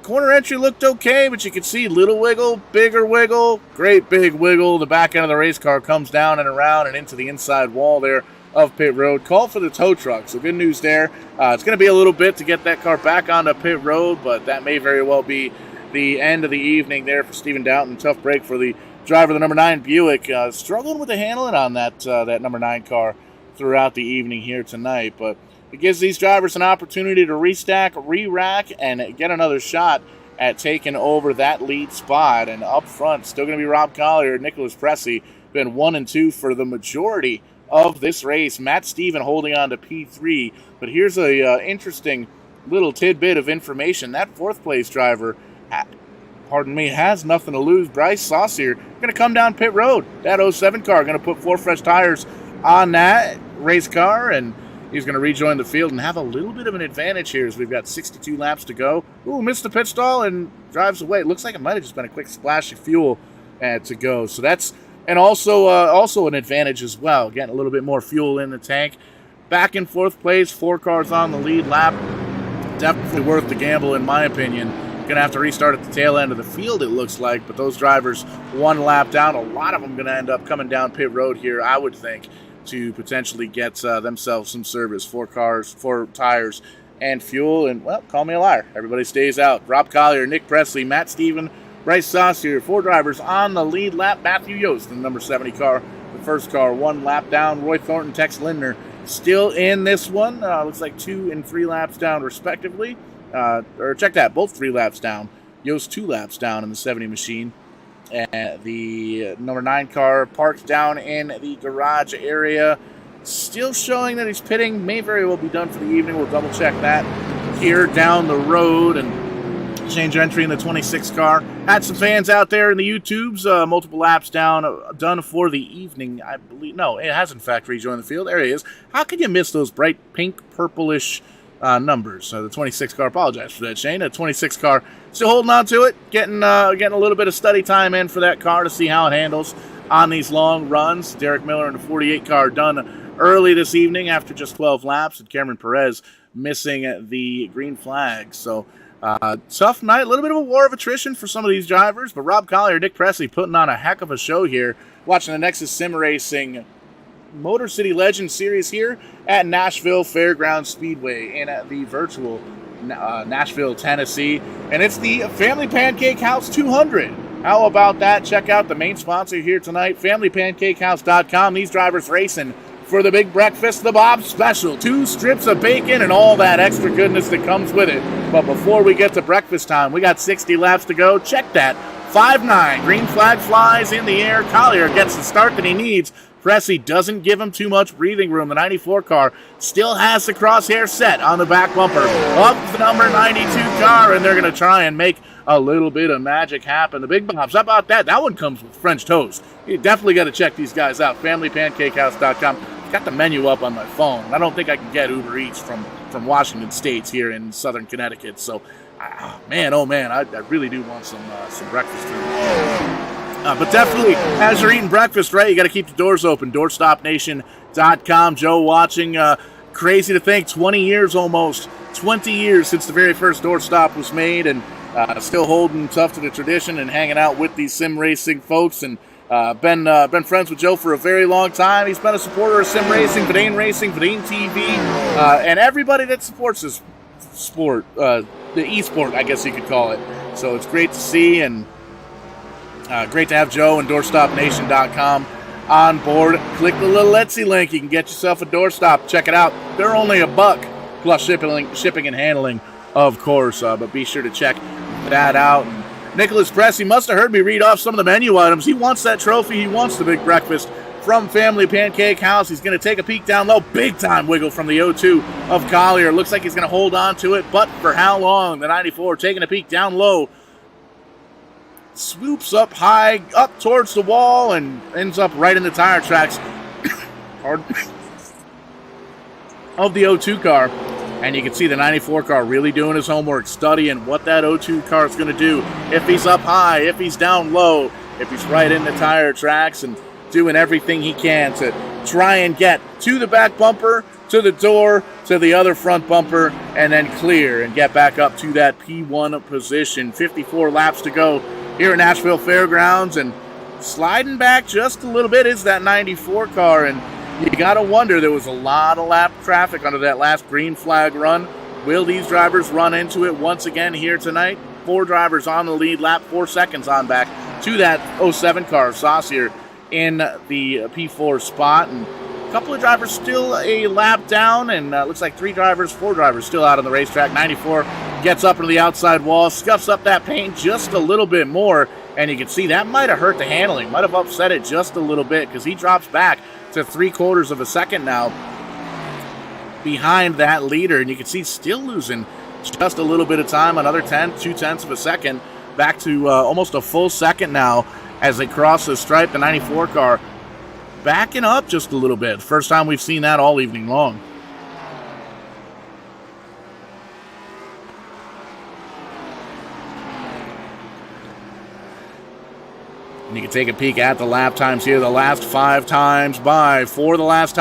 A: corner entry looked okay, but you can see little wiggle, bigger wiggle, great big wiggle. The back end of the race car comes down and around and into the inside wall there of pit road. Call for the tow truck, so good news there. It's going to be a little bit to get that car back onto pit road, but that may very well be the end of the evening there for Steven Doughton. Tough break for the driver of the number 9 Buick. Struggling with the handling on that number 9 car throughout the evening here tonight, but it gives these drivers an opportunity to restack, re-rack, and get another shot at taking over that lead spot. And up front, still going to be Rob Collier, Nicholas Presley, been 1 and 2 for the majority of this race. Matt Steven holding on to P3. But here's a interesting little tidbit of information. That 4th place driver, has nothing to lose. Bryce Saucier going to come down pit road. That 07 car going to put 4 fresh tires on that race car, and he's going to rejoin the field and have a little bit of an advantage here as we've got 62 laps to go. Ooh, missed the pit stall and drives away. It looks like it might have just been a quick splash of fuel to go. So that's, and also an advantage as well. Getting a little bit more fuel in the tank. Back in 4th place, 4 cars on the lead lap. Definitely worth the gamble in my opinion. Going to have to restart at the tail end of the field, it looks like, but those drivers 1 lap down. A lot of them going to end up coming down pit road here, I would think, to potentially get themselves some service. 4 cars, 4 tires, and fuel. And, well, call me a liar. Everybody stays out. Rob Collier, Nick Presley, Matt Steven, Bryce Saucier, 4 drivers on the lead lap. Matthew Yost, the number 70 car, the first car, 1 lap down. Roy Thornton, Tex Lindner, still in this one. Looks like 2 and 3 laps down, respectively. Or check that, both 3 laps down. Yost 2 laps down in the 70 machine. And the number 9 car parked down in the garage area. Still showing that he's pitting. May very well be done for the evening. We'll double check that here down the road. And change entry in the 26 car. Had some fans out there in the YouTubes. Multiple laps down, done for the evening, I believe. No, it has in fact rejoined the field. There he is. How could you miss those bright pink, purplish numbers? The 26 car, apologize for that, Shane. The 26 car still holding on to it, getting a little bit of study time in for that car to see how it handles on these long runs. Derek Miller in the 48 car done early this evening after just 12 laps, and Cameron Perez missing the green flag. So tough night, a little bit of a war of attrition for some of these drivers, but Rob Collier, Nick Presley putting on a heck of a show here, watching the NEXUS Sim Racing Motor City Legends Series here at Nashville Fairgrounds Speedway in the virtual Nashville, Tennessee. And it's the Family Pancake House 200. How about that? Check out the main sponsor here tonight, FamilyPancakeHouse.com. These drivers racing for the big breakfast, the Bob Special. 2 strips of bacon and all that extra goodness that comes with it. But before we get to breakfast time, we got 60 laps to go. Check that. 5-9. Green flag flies in the air. Collier gets the start that he needs. Presley doesn't give him too much breathing room. The 94 car still has the crosshair set on the back bumper of the number 92 car, and they're going to try and make a little bit of magic happen. The Big Bobs, how about that? That one comes with French toast. You definitely got to check these guys out. FamilyPancakeHouse.com. Got the menu up on my phone. I don't think I can get Uber Eats from Washington State here in southern Connecticut. So, man, I really do want some breakfast food. But definitely, as you're eating breakfast, right, you got to keep the doors open. DoorstopNation.com. Joe watching. Crazy to think, 20 years almost. 20 years since the very first doorstop was made, and still holding tough to the tradition and hanging out with these sim racing folks. And been friends with Joe for a very long time. He's been a supporter of sim racing, Racing, TV, and everybody that supports this sport, the e-sport, I guess you could call it. So it's great to see, and great to have Joe and DoorstopNation.com on board. Click the little Etsy link. You can get yourself a doorstop. Check it out. They're only $1 plus shipping and handling, of course. But be sure to check that out. And Nicholas Presley must have heard me read off some of the menu items. He wants that trophy. He wants the big breakfast from Family Pancake House. He's going to take a peek down low. Big time wiggle from the 02 of Collier. Looks like he's going to hold on to it, but for how long? The 94 taking a peek down low. Swoops up high, up towards the wall, and ends up right in the tire tracks of the 02 car. And you can see the 94 car really doing his homework, studying what that 02 car is going to do. If he's up high, if he's down low, if he's right in the tire tracks, and doing everything he can to try and get to the back bumper, to the door, to the other front bumper, and then clear and get back up to that P1 position. 54 laps to go here at Nashville Fairgrounds, and sliding back just a little bit is that 94 car, and you got to wonder, there was a lot of lap traffic under that last green flag run. Will these drivers run into it once again here tonight? 4 drivers on the lead lap, 4 seconds on back to that 07 car, Saucier in the P4 spot, and a couple of drivers still a lap down, and looks like 4 drivers still out on the racetrack. 94 gets up into the outside wall, scuffs up that paint just a little bit more, and you can see that might have hurt the handling, might have upset it just a little bit, because he drops back to 3/4 of a second now behind that leader, and you can see still losing just a little bit of time, another 2/10 of a second, back to almost a full second now as they cross the stripe. The 94 car backing up just a little bit. First time we've seen that all evening long. And you can take a peek at the lap times here. The last 5 times by. 4 of the last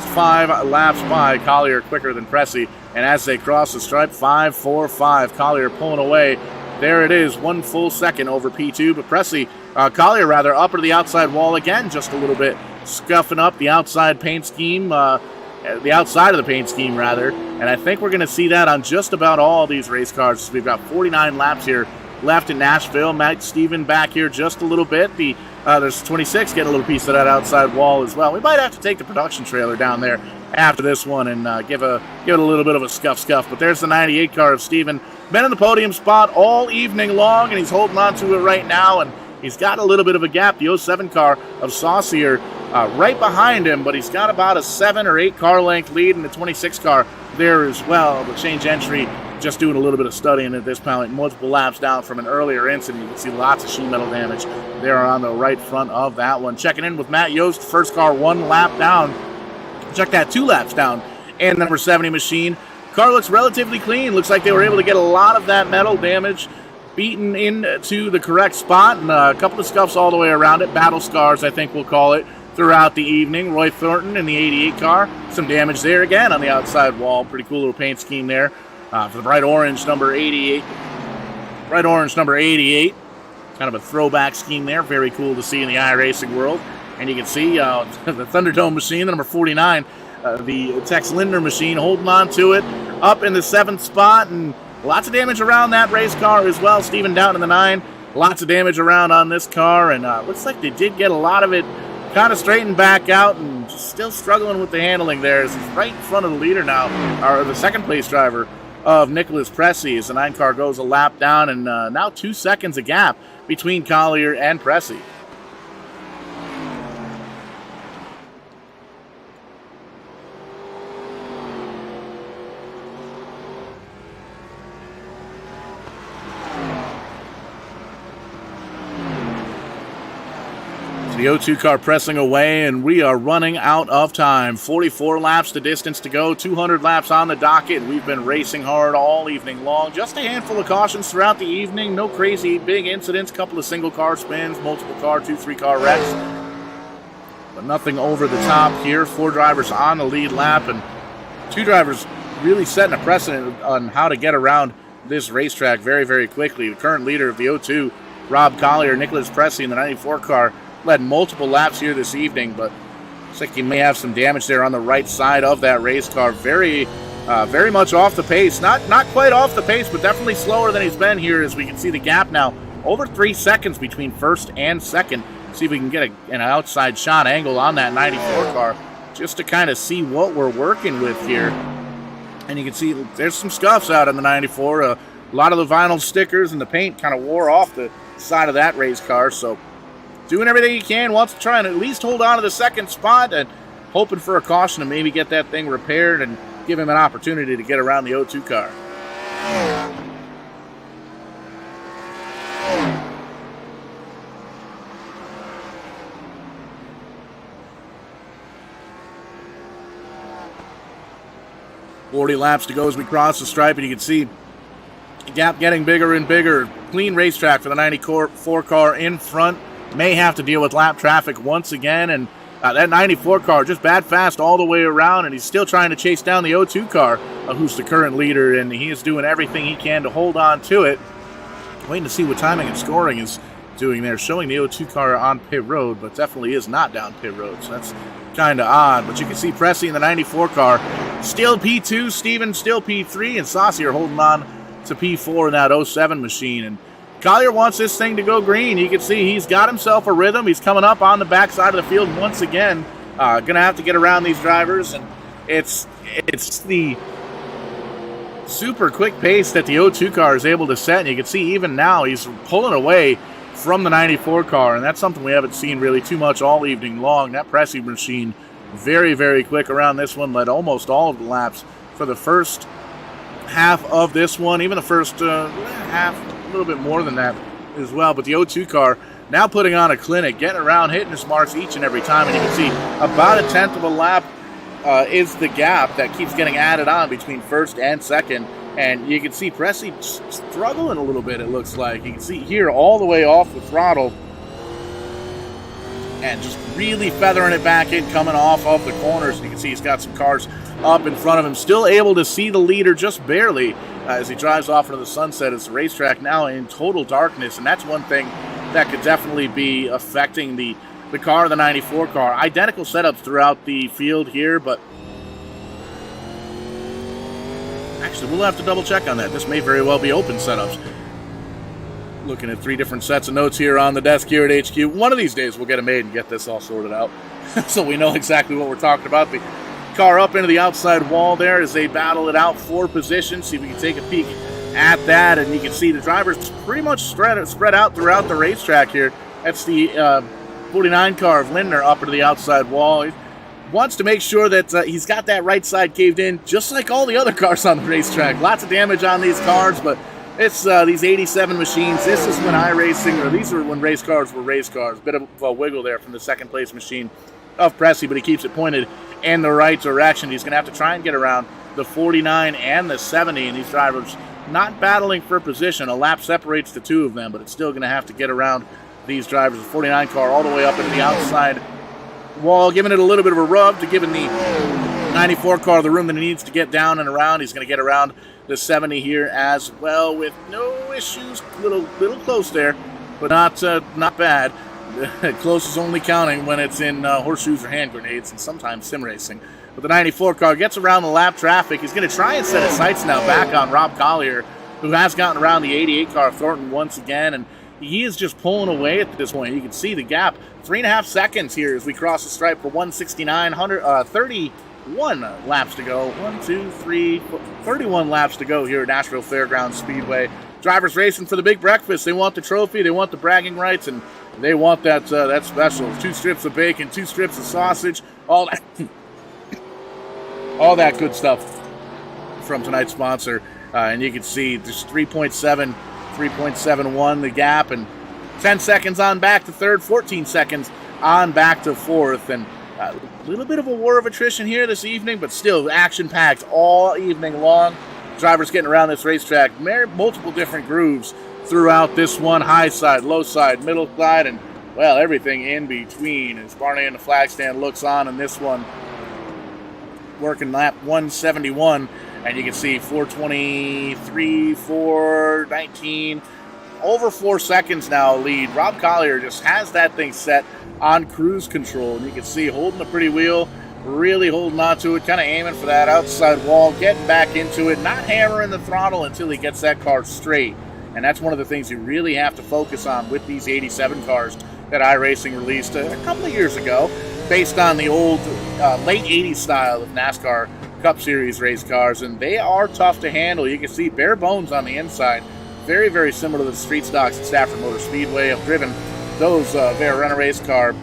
A: 5 laps by. Collier quicker than Presley. And as they cross the stripe, 5-4-5. Collier pulling away. There it is, 1 full second over P2. But Presley, Collier rather, up to the outside wall again just a little bit. Scuffing up the outside paint scheme. The outside of the paint scheme, rather. And I think we're going to see that on just about all these race cars. We've got 49 laps here left in Nashville. Matt Steven back here just a little bit. There's 26 getting a little piece of that outside wall as well. We might have to take the production trailer down there after this one and give it a little bit of a scuff. But there's the 98 car of Steven. Been in the podium spot all evening long, and he's holding on to it right now, and he's got a little bit of a gap. The 07 car of Saucier right behind him, but he's got about a 7 or 8 car length lead in the 26 car there as well. The change entry just doing a little bit of studying at this point, multiple laps down from an earlier incident. You can see lots of sheet metal damage there on the right front of that one. Checking in with Matt Yost, first car 1 lap down. Check that, 2 laps down. And number 70 machine. Car looks relatively clean. Looks like they were able to get a lot of that metal damage beaten into the correct spot, and a couple of scuffs all the way around it. Battle scars, I think we'll call it, throughout the evening. Roy Thornton in the 88 car. Some damage there again on the outside wall. Pretty cool little paint scheme there for the bright orange number 88. Bright orange number 88. Kind of a throwback scheme there. Very cool to see in the iRacing world. And you can see the Thunderdome machine, the number 49, the Tex Lindner machine, holding on to it up in the 7th spot. And lots of damage around that race car as well. Steven down in the 9. Lots of damage around on this car. And looks like they did get a lot of it kind of straightened back out and just still struggling with the handling there as he's right in front of the leader now, or the second place driver of Nicholas Pressey as the 9 car goes a lap down, and now 2 seconds a gap between Collier and Pressey. The O2 car pressing away, and we are running out of time. 44 laps the distance to go, 200 laps on the docket. We've been racing hard all evening long. Just a handful of cautions throughout the evening. No crazy big incidents. Couple of single car spins, multiple car, 2-3 car wrecks. But nothing over the top here. 4 drivers on the lead lap, and 2 drivers really setting a precedent on how to get around this racetrack very, very quickly. The current leader of the O2, Rob Collier, Nicholas Pressey in the 94 car, led multiple laps here this evening, but looks like he may have some damage there on the right side of that race car. Very much off the pace. Not quite off the pace, but definitely slower than he's been here, as we can see the gap now. Over 3 seconds between first and second. See if we can get an outside shot angle on that 94 car just to kind of see what we're working with here. And you can see there's some scuffs out on the 94. A lot of the vinyl stickers and the paint kind of wore off the side of that race car, so doing everything he can, wants to try and at least hold on to the second spot and hoping for a caution to maybe get that thing repaired and give him an opportunity to get around the O2 car. .40 laps to go as we cross the stripe, and you can see the gap getting bigger and bigger. Clean racetrack for the 94 car in front. May have to deal with lap traffic once again, and that 94 car just bad fast all the way around, and he's still trying to chase down the O2 car, who's the current leader, and he is doing everything he can to hold on to it. Waiting to see what timing and scoring is doing there, showing the O2 car on pit road, but definitely is not down pit road, so that's kind of odd. But you can see Pressey in the 94 car still P2, Steven still P3, and Saucier holding on to P4 in that 07 machine. And Collier wants this thing to go green. You can see he's got himself a rhythm. He's coming up on the backside of the field once again. Gonna have to get around these drivers, and it's the super quick pace that the O2 car is able to set. And you can see even now he's pulling away from the 94 car, and that's something we haven't seen really too much all evening long. That Pressey machine very, very quick around this one, led almost all of the laps for the first half of this one, even the first half, a little bit more than that as well. But the O2 car now putting on a clinic, getting around, hitting his marks each and every time, and you can see about a 1/10 of a lap is the gap that keeps getting added on between first and second. And you can see Pressey struggling a little bit, it looks like. You can see here all the way off the throttle and just really feathering it back in, coming off of the corners. And you can see he's got some cars up in front of him, still able to see the leader just barely as he drives off into the sunset. It's the racetrack now in total darkness, and that's one thing that could definitely be affecting the car, the 94 car. Identical setups throughout the field here, but actually, we'll have to double check on that. This may very well be open setups. Looking at 3 different sets of notes here on the desk here at HQ. One of these days we'll get them made and get this all sorted out so we know exactly what we're talking about. The car up into the outside wall there as they battle it out for position. See if we can take a peek at that, and you can see the drivers pretty much spread out throughout the racetrack here. That's the 49 car of Lindner up into the outside wall. He wants to make sure that he's got that right side caved in, just like all the other cars on the racetrack. Lots of damage on these cars, but it's these 87 machines. This is when iRacing, or these are when race cars were race cars. Bit of a wiggle there from the second place machine of Pressey, but he keeps it pointed in the right direction. He's going to have to try and get around the 49 and the 70, and these drivers not battling for position. A lap separates the 2 of them, but it's still going to have to get around these drivers. The 49 car all the way up into the outside wall, giving it a little bit of a rub to giving the 94 car the room that he needs to get down and around. He's going to get around the 70 here as well with no issues. Little close there, but not bad. Close is only counting when it's in horseshoes or hand grenades and sometimes sim racing. But the 94 car gets around the lap traffic. He's going to try and set his sights now back on Rob Collier, who has gotten around the 88 car of Thornton once again, and he is just pulling away at this point. You can see the gap. 3.5 seconds here as we cross the stripe for 169, 31 laps to go. 31 laps to go here at Nashville Fairgrounds Speedway. Drivers racing for the big breakfast. They want the trophy, they want the bragging rights, and they want that special. 2 strips of bacon, 2 strips of sausage, all that, all that good stuff from tonight's sponsor. And you can see just 3.71 the gap, and 10 seconds on back to third, 14 seconds on back to fourth, and a little bit of a war of attrition here this evening, but still action-packed all evening long. Drivers getting around this racetrack, multiple different grooves throughout this one, high side, low side, middle side, and, well, everything in between as Barney in the flag stand looks on in this one, working lap 171, and you can see 423, 419, over 4 seconds now lead. Rob Collier just has that thing set on cruise control, and you can see holding the pretty wheel, really holding on to it, kind of aiming for that outside wall, getting back into it, not hammering the throttle until he gets that car straight. And that's one of the things you really have to focus on with these 87 cars that iRacing released a couple of years ago, based on the old late 80s style of NASCAR Cup Series race cars, and they are tough to handle. You can see bare bones on the inside, very, very similar to the street stocks at Stafford Motor Speedway. I've driven those Verona race car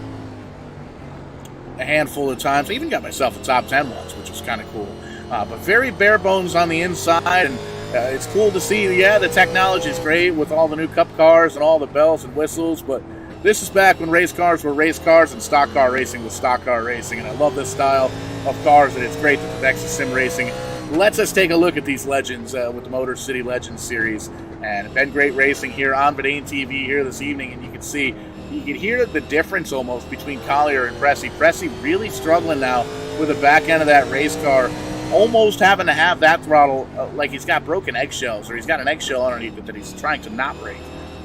A: a handful of times. I even got myself a top 10 once, which was kind of cool. But very bare bones on the inside, and it's cool to see, yeah, the technology is great with all the new Cup cars and all the bells and whistles, but this is back when race cars were race cars and stock car racing was stock car racing, and I love this style of cars, and it's great that the NEXUS Sim Racing lets us take a look at these legends with the Motor City Legends series. And it's been great racing here on Verdane TV here this evening, and you can see, you can hear the difference almost between Collier and Pressey. Pressey really struggling now with the back end of that race car, almost having to have that throttle like he's got broken eggshells, or he's got an eggshell underneath it that he's trying to not break,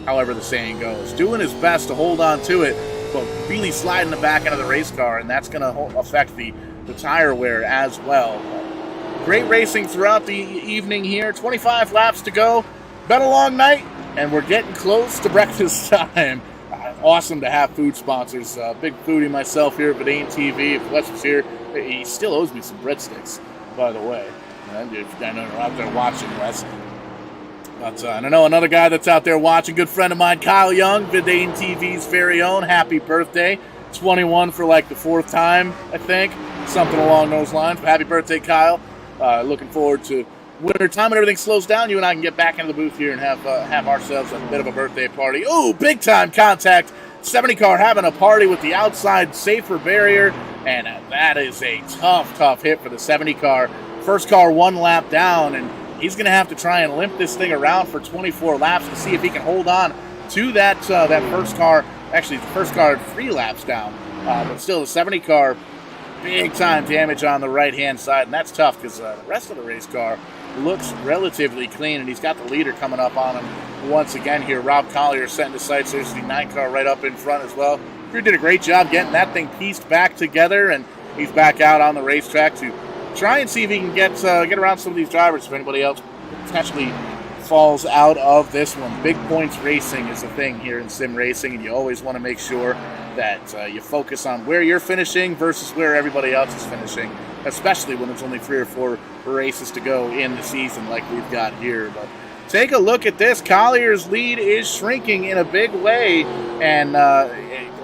A: however the saying goes. Doing his best to hold on to it, but really sliding the back end of the race car, and that's going to affect the tire wear as well. Great racing throughout the evening here. 25 laps to go. Been a long night, and we're getting close to breakfast time. Awesome to have food sponsors. Big foodie myself here at Verdane TV. If Wes was here, he still owes me some breadsticks, by the way. I know you're out there watching, Wes. But I know another guy that's out there watching, good friend of mine, Kyle Young, Verdane TV's very own. Happy birthday. 21 for like the 4th time, I think. Something along those lines. But happy birthday, Kyle. Looking forward to winter time when everything slows down. You and I can get back into the booth here and have ourselves a bit of a birthday party. Ooh, big time contact. 70 car having a party with the outside safer barrier, and that is a tough hit for the 70 car. First car 1 lap down, and he's going to have to try and limp this thing around for 24 laps to see if he can hold on to that first car. Actually, the first car 3 laps down, but still the 70 car, big time damage on the right-hand side, and that's tough because the rest of the race car looks relatively clean, and he's got the leader coming up on him once again here. Rob Collier setting the sights. There's the 9 car right up in front as well. Crew did a great job getting that thing pieced back together, and he's back out on the racetrack to try and see if he can get around some of these drivers, if anybody else potentially falls out of this one. Big points racing is a thing here in sim racing, and you always want to make sure that you focus on where you're finishing versus where everybody else is finishing, especially when it's only 3 or 4 races to go in the season like we've got here. But take a look at this. Collier's lead is shrinking in a big way, and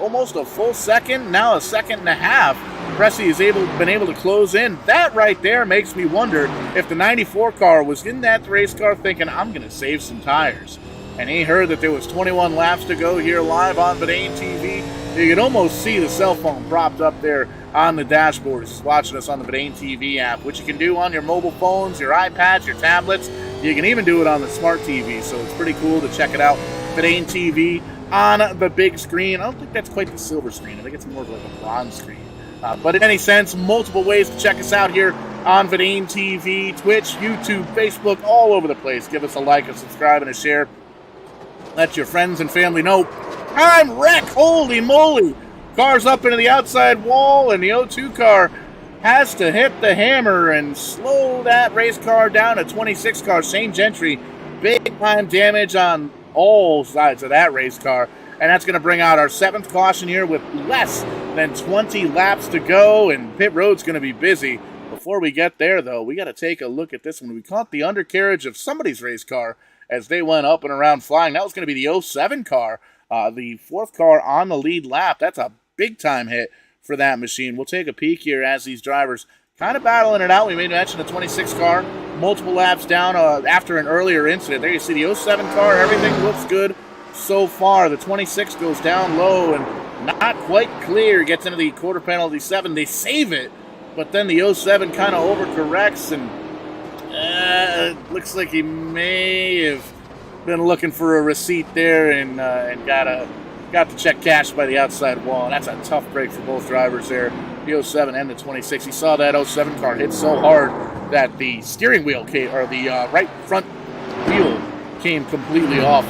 A: almost a full second, now a second and a half. Pressey has been able to close in. That right there makes me wonder if the 94 car was in that race car thinking, I'm going to save some tires. And he heard that there was 21 laps to go here live on Verdane TV. You can almost see the cell phone propped up there on the dashboard. He's watching us on the Verdane TV app, which you can do on your mobile phones, your iPads, your tablets. You can even do it on the smart TV, so it's pretty cool to check it out. Verdane TV on the big screen. I don't think that's quite the silver screen. I think it's more of like a bronze screen. But in any sense, multiple ways to check us out here on Vidane TV, Twitch, YouTube, Facebook, all over the place. Give us a like, a subscribe, and a share. Let your friends and family know. I'm wreck! Holy moly! Car's up into the outside wall, and the O2 car has to hit the hammer and slow that race car down. A 26 car, Shane Gentry. Big time damage on all sides of that race car. And that's going to bring out our 7th caution here with less than 20 laps to go. And pit road's going to be busy. Before we get there, though, we got to take a look at this one. We caught the undercarriage of somebody's race car as they went up and around flying. That was going to be the 07 car, the 4th car on the lead lap. That's a big-time hit for that machine. We'll take a peek here as these drivers kind of battling it out. We made mention the 26 car, multiple laps down after an earlier incident. There you see the 07 car. Everything looks good so far. The 26 goes down low and not quite clear. Gets into the quarter penalty 7. They save it, but then the 07 kind of overcorrects, and it looks like he may have been looking for a receipt there and got the check cashed by the outside wall. And that's a tough break for both drivers there, the 07 and the 26. You saw that 07 car hit so hard that the steering wheel came, or the right front wheel came completely off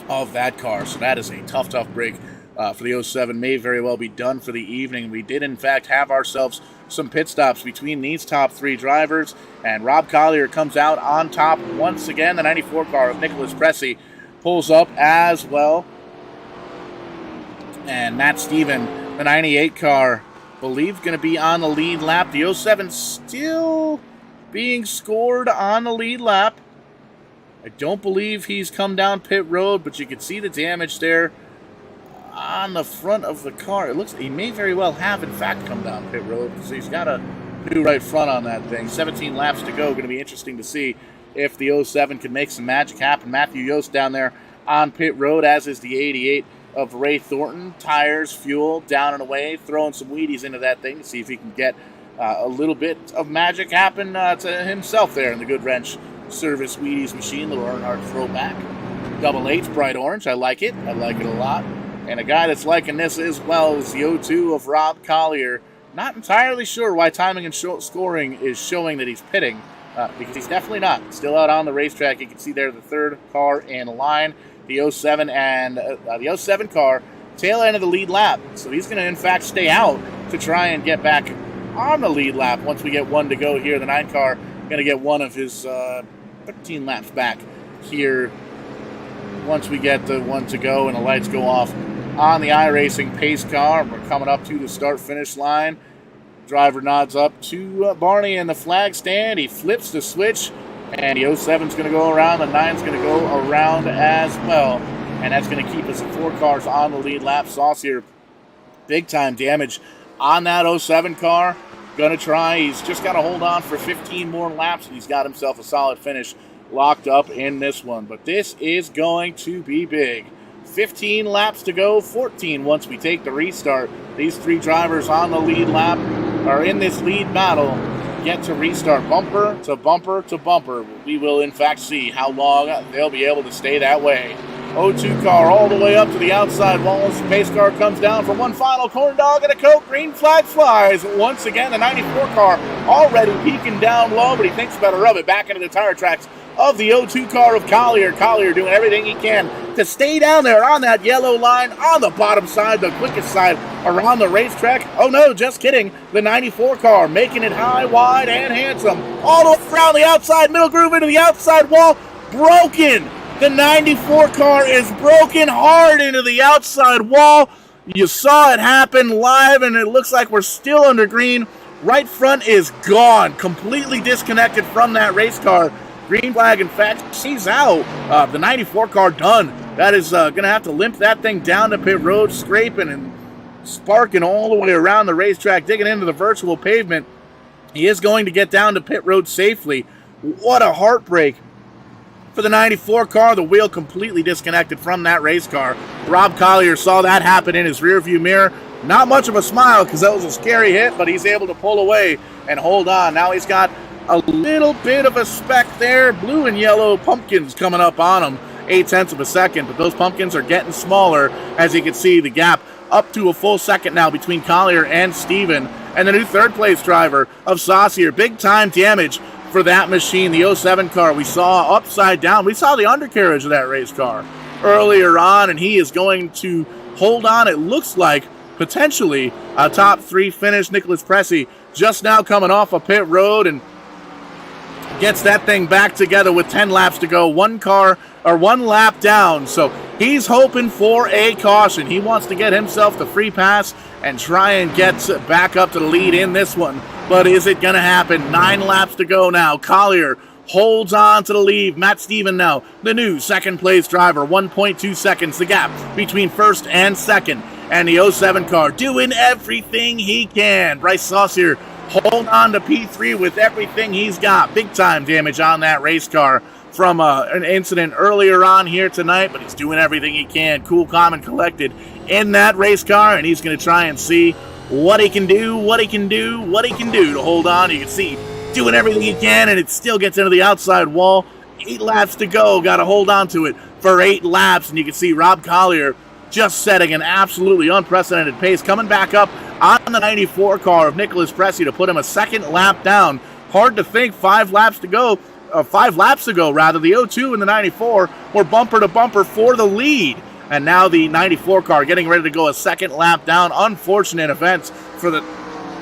A: of that car. So that is a tough break for the 07. May very well be done for the evening. We did, in fact, have ourselves some pit stops between these top 3 drivers, and Rob Collier comes out on top once again. The 94 car of Nicholas Pressey pulls up as well. And Matt Steven, the 98 car, believe going to be on the lead lap. The 07 still being scored on the lead lap. I don't believe he's come down pit road, but you can see the damage there on the front of the car. It looks he may very well have, in fact, come down pit road because he's got a new right front on that thing. 17 laps to go. Going to be interesting to see if the 07 can make some magic happen. Matthew Yost down there on pit road, as is the 88 of Ray Thornton. Tires, fuel, down and away, throwing some Wheaties into that thing to see if he can get a little bit of magic happen to himself there in the Good Wrench Service Wheaties machine. Little Earnhardt throwback. Double H, bright orange. I like it. I like it a lot. And a guy that's liking this as well is the 02 of Rob Collier. Not entirely sure why timing and scoring is showing that he's pitting, because he's definitely not. Still out on the racetrack. You can see there the 3rd car in line. The 07 and the 07 car, tail end of the lead lap. So he's going to, in fact, stay out to try and get back on the lead lap once we get 1 to go here. The 9 car going to get one of his 13 laps back here once we get the 1 to go and the lights go off on the iRacing pace car. We're coming up to the start-finish line. Driver nods up to Barney in the flag stand. He flips the switch, and the 07's going to go around. The 9's going to go around as well. And that's going to keep us at 4 cars on the lead lap. Saucier, big-time damage on that 07 car. Going to try. He's just got to hold on for 15 more laps, and he's got himself a solid finish locked up in this one. But this is going to be big. 15 laps to go, 14 once we take the restart. These 3 drivers on the lead lap are in this lead battle. Get to restart bumper to bumper to bumper. We will, in fact, see how long they'll be able to stay that way. 02 car all the way up to the outside walls. The pace car comes down for one final corn dog and a Coke. Green flag flies. Once again, the 94 car already peeking down low, but he thinks better of it. Back into the tire tracks of the 02 car of Collier. Collier doing everything he can to stay down there on that yellow line on the bottom side, the quickest side around the racetrack. Oh no, just kidding. The 94 car making it high, wide, and handsome. All the way around the outside, middle groove into the outside wall. Broken. The 94 car is broken hard into the outside wall. You saw it happen live, and it looks like we're still under green. Right front is gone, completely disconnected from that race car. Green flag, in fact, she's out. The 94 car done. That is going to have to limp that thing down to pit road, scraping and sparking all the way around the racetrack, digging into the virtual pavement. He is going to get down to pit road safely. What a heartbreak for the 94 car. The wheel completely disconnected from that race car. Rob Collier saw that happen in his rearview mirror. Not much of a smile because that was a scary hit, but he's able to pull away and hold on. Now he's got a little bit of a speck there. Blue and yellow pumpkins coming up on him 0.8 of a second, but those pumpkins are getting smaller. As you can see, the gap up to a full second now between Collier and Steven. And the new third-place driver of Saucier. Big-time damage for that machine, the 07 car. We saw upside down. We saw the undercarriage of that race car earlier on, and he is going to hold on, it looks like, potentially a top 3 finish. Nicholas Pressey just now coming off a pit road and gets that thing back together with 10 laps to go. One lap down. So he's hoping for a caution. He wants to get himself the free pass and try and get back up to the lead in this one. But is it going to happen? 9 laps to go now. Collier holds on to the lead. Matt Steven now, the new second-place driver. 1.2 seconds, the gap between first and second. And the 07 car doing everything he can. Bryce Saucier hold on to P3 with everything he's got. Big-time damage on that race car from an incident earlier on here tonight, but he's doing everything he can. Cool, calm, and collected in that race car, and he's going to try and see what he can do to hold on. You can see doing everything he can, and it still gets into the outside wall. 8 laps to go. Got to hold on to it for 8 laps, and you can see Rob Collier just setting an absolutely unprecedented pace, coming back up on the 94 car of Nicholas Pressey to put him a second lap down. Hard to think 5 laps ago, the 02 and the 94 were bumper to bumper for the lead. And now the 94 car getting ready to go a second lap down. Unfortunate events for the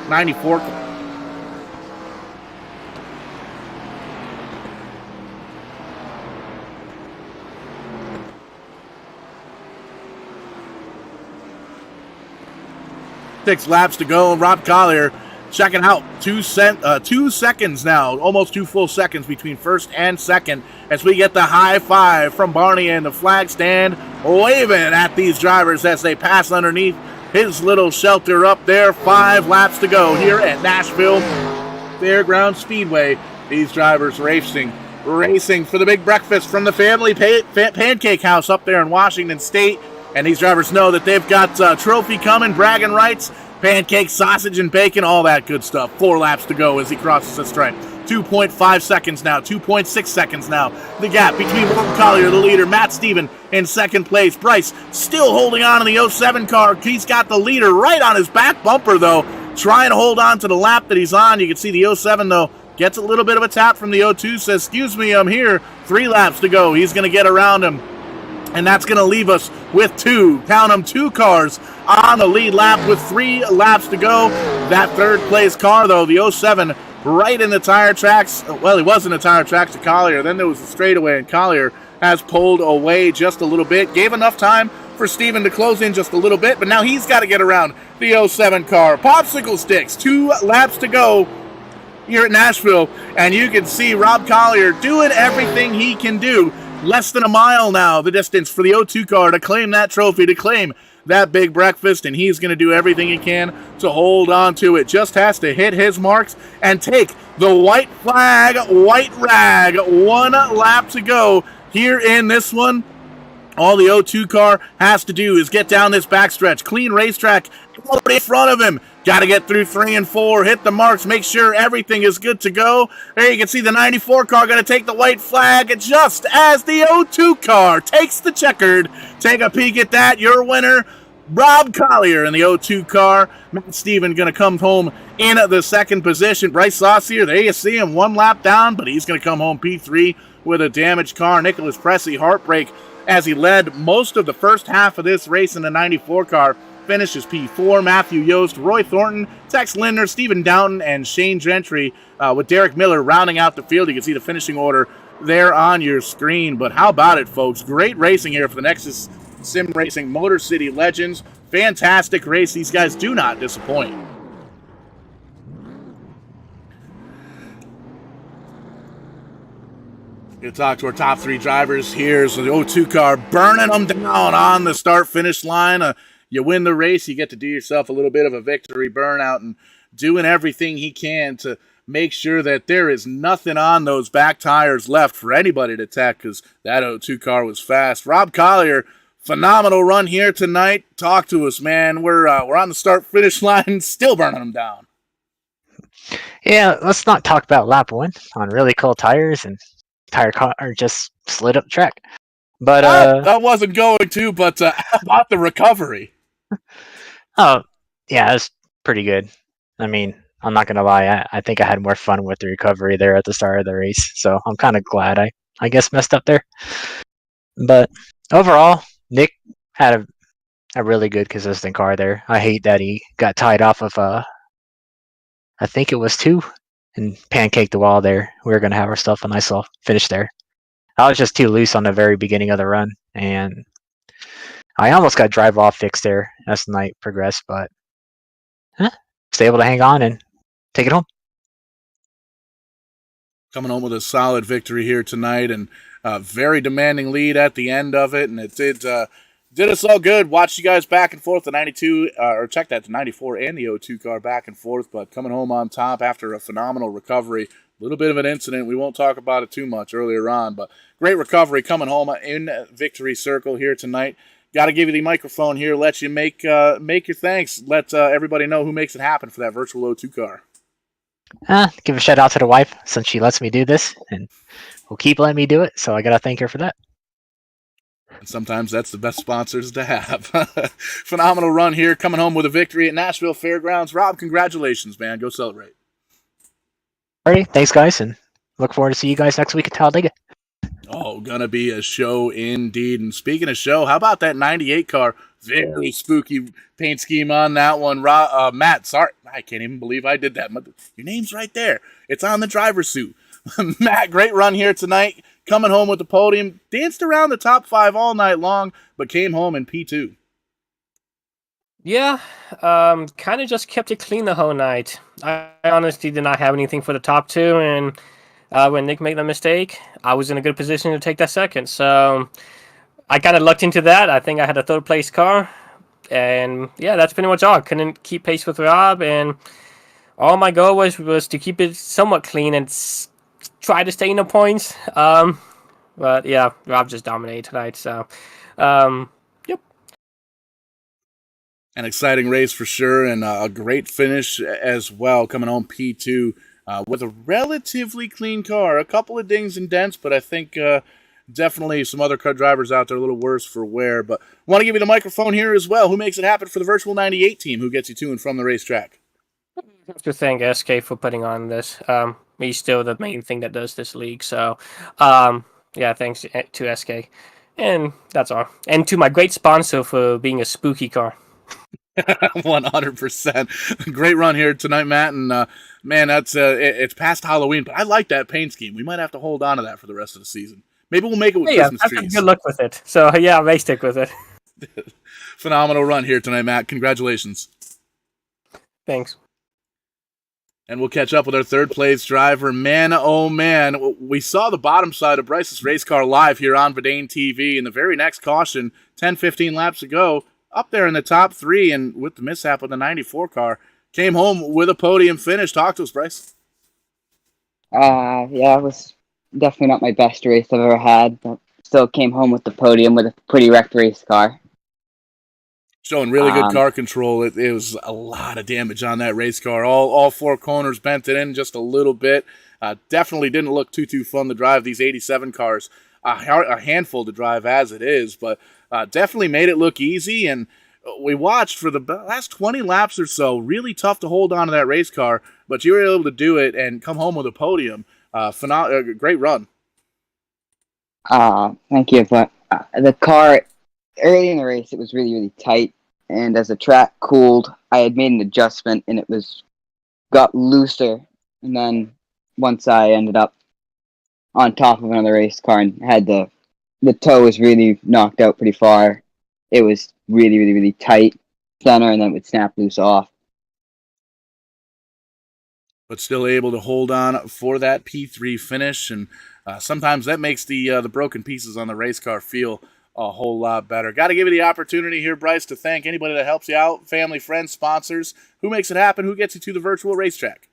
A: 94 car. Six laps to go. Rob Collier checking out 2 seconds now, almost 2 full seconds between first and second, as we get the high five from Barney and the flag stand waving at these drivers as they pass underneath his little shelter up there. 5 laps to go here at Nashville Fairgrounds Speedway. These drivers racing for the big breakfast from the family Pancake House up there in Washington State. And these drivers know that they've got a trophy coming, bragging rights, pancake, sausage, and bacon, all that good stuff. 4 laps to go as he crosses the stripe. 2.5 seconds now, 2.6 seconds now. The gap between Rob Collier, the leader, Matt Steven in second place. Bryce still holding on to the 07 car. He's got the leader right on his back bumper, though, trying to hold on to the lap that he's on. You can see the 07, though, gets a little bit of a tap from the 02, says, "Excuse me, I'm here." 3 laps to go. He's going to get around him. And that's going to leave us with 2 cars on the lead lap with 3 laps to go. That third place car, though, the 07, right in the tire tracks. Well, he was in the tire tracks to Collier. Then there was a straightaway, and Collier has pulled away just a little bit. Gave enough time for Steven to close in just a little bit, but now he's got to get around the 07 car. Popsicle sticks, 2 laps to go here at Nashville, and you can see Rob Collier doing everything he can do. Less than a mile now, the distance for the 02 car to claim that trophy, to claim that big breakfast, and he's going to do everything he can to hold on to it. Just has to hit his marks and take the white flag, white rag. 1 lap to go here in this one. All the 02 car has to do is get down this backstretch. Clean racetrack in front of him. Got to get through 3 and 4, hit the marks, make sure everything is good to go. There you can see the 94 car going to take the white flag just as the 02 car takes the checkered. Take a peek at that. Your winner, Rob Collier in the 02 car. Matt Steven going to come home in the second position. Bryce Saucier, there you see him, 1 lap down, but he's going to come home P3 with a damaged car. Nicholas Pressey, heartbreak as he led most of the first half of this race in the 94 car. Finishes P4. Matthew Yost, Roy Thornton, Tex Lindner, Stephen Downton, and Shane Gentry with Derek Miller rounding out the field. You can see the finishing order there on your screen. But how about it, folks? Great racing here for the Nexus Sim Racing Motor City Legends. Fantastic race. These guys do not disappoint. We'll talk to our top 3 drivers here. So the 02 car burning them down on the start-finish line. You win the race, you get to do yourself a little bit of a victory burnout, and doing everything he can to make sure that there is nothing on those back tires left for anybody to attack, because that 02 car was fast. Rob Collier, phenomenal run here tonight. Talk to us, man. We're on the start-finish line, still burning them down.
B: Yeah, let's not talk about lap 1 on really cold tires and tire car just slid up the track. But
A: I wasn't going to, but how about the recovery?
B: oh yeah, it's pretty good. I mean, I'm not gonna lie. I think I had more fun with the recovery there at the start of the race, so I'm kind of glad I guess messed up there. But overall, Nick had a really good consistent car there. I hate that he got tied off of I think it was two and pancaked the wall there. We were gonna have our stuff a nice little finish there. I was just too loose on the very beginning of the run, and I almost got drive off fixed there as the night progressed, but was able to hang on and take it home.
A: Coming home with a solid victory here tonight, and a very demanding lead at the end of it, and it did us all good. Watched you guys back and forth, the 92, or check that, the 94 and the 02 car back and forth, but coming home on top after a phenomenal recovery. A little bit of an incident. We won't talk about it too much earlier on, but great recovery coming home in victory circle here tonight. Got to give you the microphone here. Let you make your thanks. Let everybody know who makes it happen for that virtual 02 car.
B: Give a shout out to the wife since she lets me do this and will keep letting me do it. So I gotta thank her for that.
A: And sometimes that's the best sponsors to have. Phenomenal run here, coming home with a victory at Nashville Fairgrounds. Rob, congratulations, man. Go celebrate.
B: Alrighty, thanks guys, and look forward to see you guys next week at Talladega.
A: Oh, gonna be a show indeed. And speaking of show, how about that 98 car? Very spooky paint scheme on that one. Matt, sorry, I can't even believe I did that. Your name's right there. It's on the driver's suit. Matt, great run here tonight. Coming home with the podium. Danced around the top 5 all night long, but came home in P2.
C: Yeah, kind of just kept it clean the whole night. I honestly did not have anything for the top 2, and when Nick made the mistake, I was in a good position to take that second. So I kind of lucked into that. I think I had a third place car, and yeah, that's pretty much all. Couldn't keep pace with Rob, and all my goal was to keep it somewhat clean and try to stay in the points. But yeah, Rob just dominated tonight. So, yep.
A: An exciting race for sure, and a great finish as well, coming home P2 with a relatively clean car. A couple of dings and dents, but I think definitely some other car drivers out there a little worse for wear. But I want to give you the microphone here as well. Who makes it happen for the Virtual 98 team? Who gets you to and from the racetrack?
C: I have to thank SK for putting on this. He's still the main thing that does this league. So, yeah, thanks to SK. And that's all. And to my great sponsor for being a spooky car.
A: 100%. Great run here tonight, Matt. And man, that's it's past Halloween, but I like that paint scheme. We might have to hold on to that for the rest of the season. Maybe we'll make it with Christmas trees.
C: Good luck with it. So yeah, I may stick with it.
A: Phenomenal run here tonight, Matt. Congratulations.
C: Thanks.
A: And we'll catch up with our third place driver. Man, oh man, we saw the bottom side of Bryce's race car live here on Verdane TV. And the very next caution, 10-15 laps ago, up there in the top 3, and with the mishap of the 94 car, came home with a podium finish. Talk to us, Bryce.
D: Yeah, it was definitely not my best race I've ever had, but still came home with the podium with a pretty wrecked race car.
A: Showing really good car control. It was a lot of damage on that race car. All 4 corners bent it in just a little bit. Definitely didn't look too fun to drive these 87 cars. A handful to drive as it is, but definitely made it look easy. And we watched for the last 20 laps or so. Really tough to hold on to that race car, but you were able to do it and come home with a podium. Great run.
D: Thank you. But the car, early in the race, it was really, really tight. And as the track cooled, I had made an adjustment and it got looser. And then once I ended up on top of another race car and had the toe was really knocked out pretty far. It was really, really, really tight center, and then it would snap loose off.
A: But still able to hold on for that P3 finish, and sometimes that makes the broken pieces on the race car feel a whole lot better. Got to give you the opportunity here, Bryce, to thank anybody that helps you out, family, friends, sponsors. Who makes it happen? Who gets you to the virtual racetrack?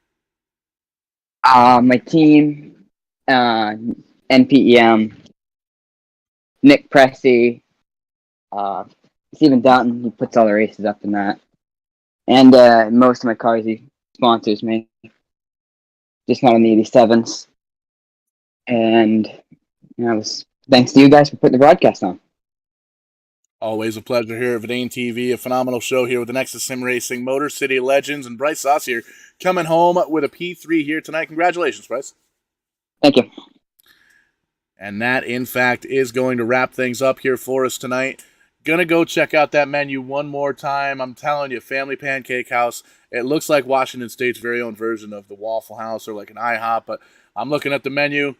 D: My team, NPEM, Nick Pressey, Stephen Dutton, he puts all the races up in that. And most of my cars, he sponsors me. Just not on the 87s. And it was thanks to you guys for putting the broadcast on.
A: Always a pleasure here at Verdane TV. A phenomenal show here with the NEXUS Sim Racing, Motor City Legends, and Bryce Saucier coming home with a P3 here tonight. Congratulations, Bryce.
D: Thank you.
A: And that, in fact, is going to wrap things up here for us tonight. Gonna go check out that menu one more time. I'm telling you, Family Pancake House. It looks like Washington State's very own version of the Waffle House or like an IHOP, but I'm looking at the menu.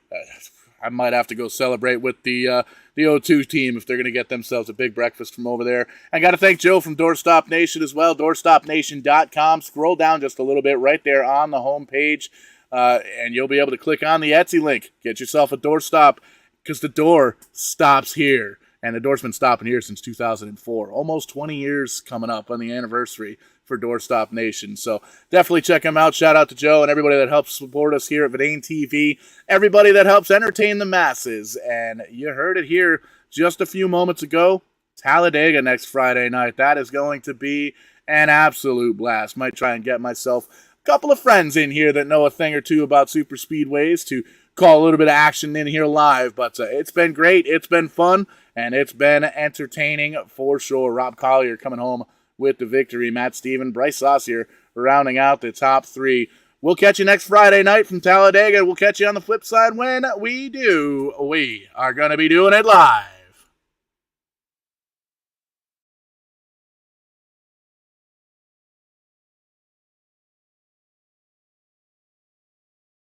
A: I might have to go celebrate with the O2 team if they're going to get themselves a big breakfast from over there. I got to thank Joe from Doorstop Nation as well, doorstopnation.com. Scroll down just a little bit right there on the home page, and you'll be able to click on the Etsy link. Get yourself a doorstop because the door stops here. And the door's been stopping here since 2004. Almost 20 years coming up on the anniversary for Doorstop Nation. So definitely check them out. Shout out to Joe and everybody that helps support us here at Verdane TV. Everybody that helps entertain the masses. And you heard it here just a few moments ago. Talladega next Friday night. That is going to be an absolute blast. Might try and get myself a couple of friends in here that know a thing or two about super speedways to call a little bit of action in here live. But it's been great. It's been fun. And it's been entertaining for sure. Rob Collier coming home with the victory. Matt Steven, Bryce Saucier rounding out the top three. We'll catch you next Friday night from Talladega. We'll catch you on the flip side when we do. We are going to be doing it live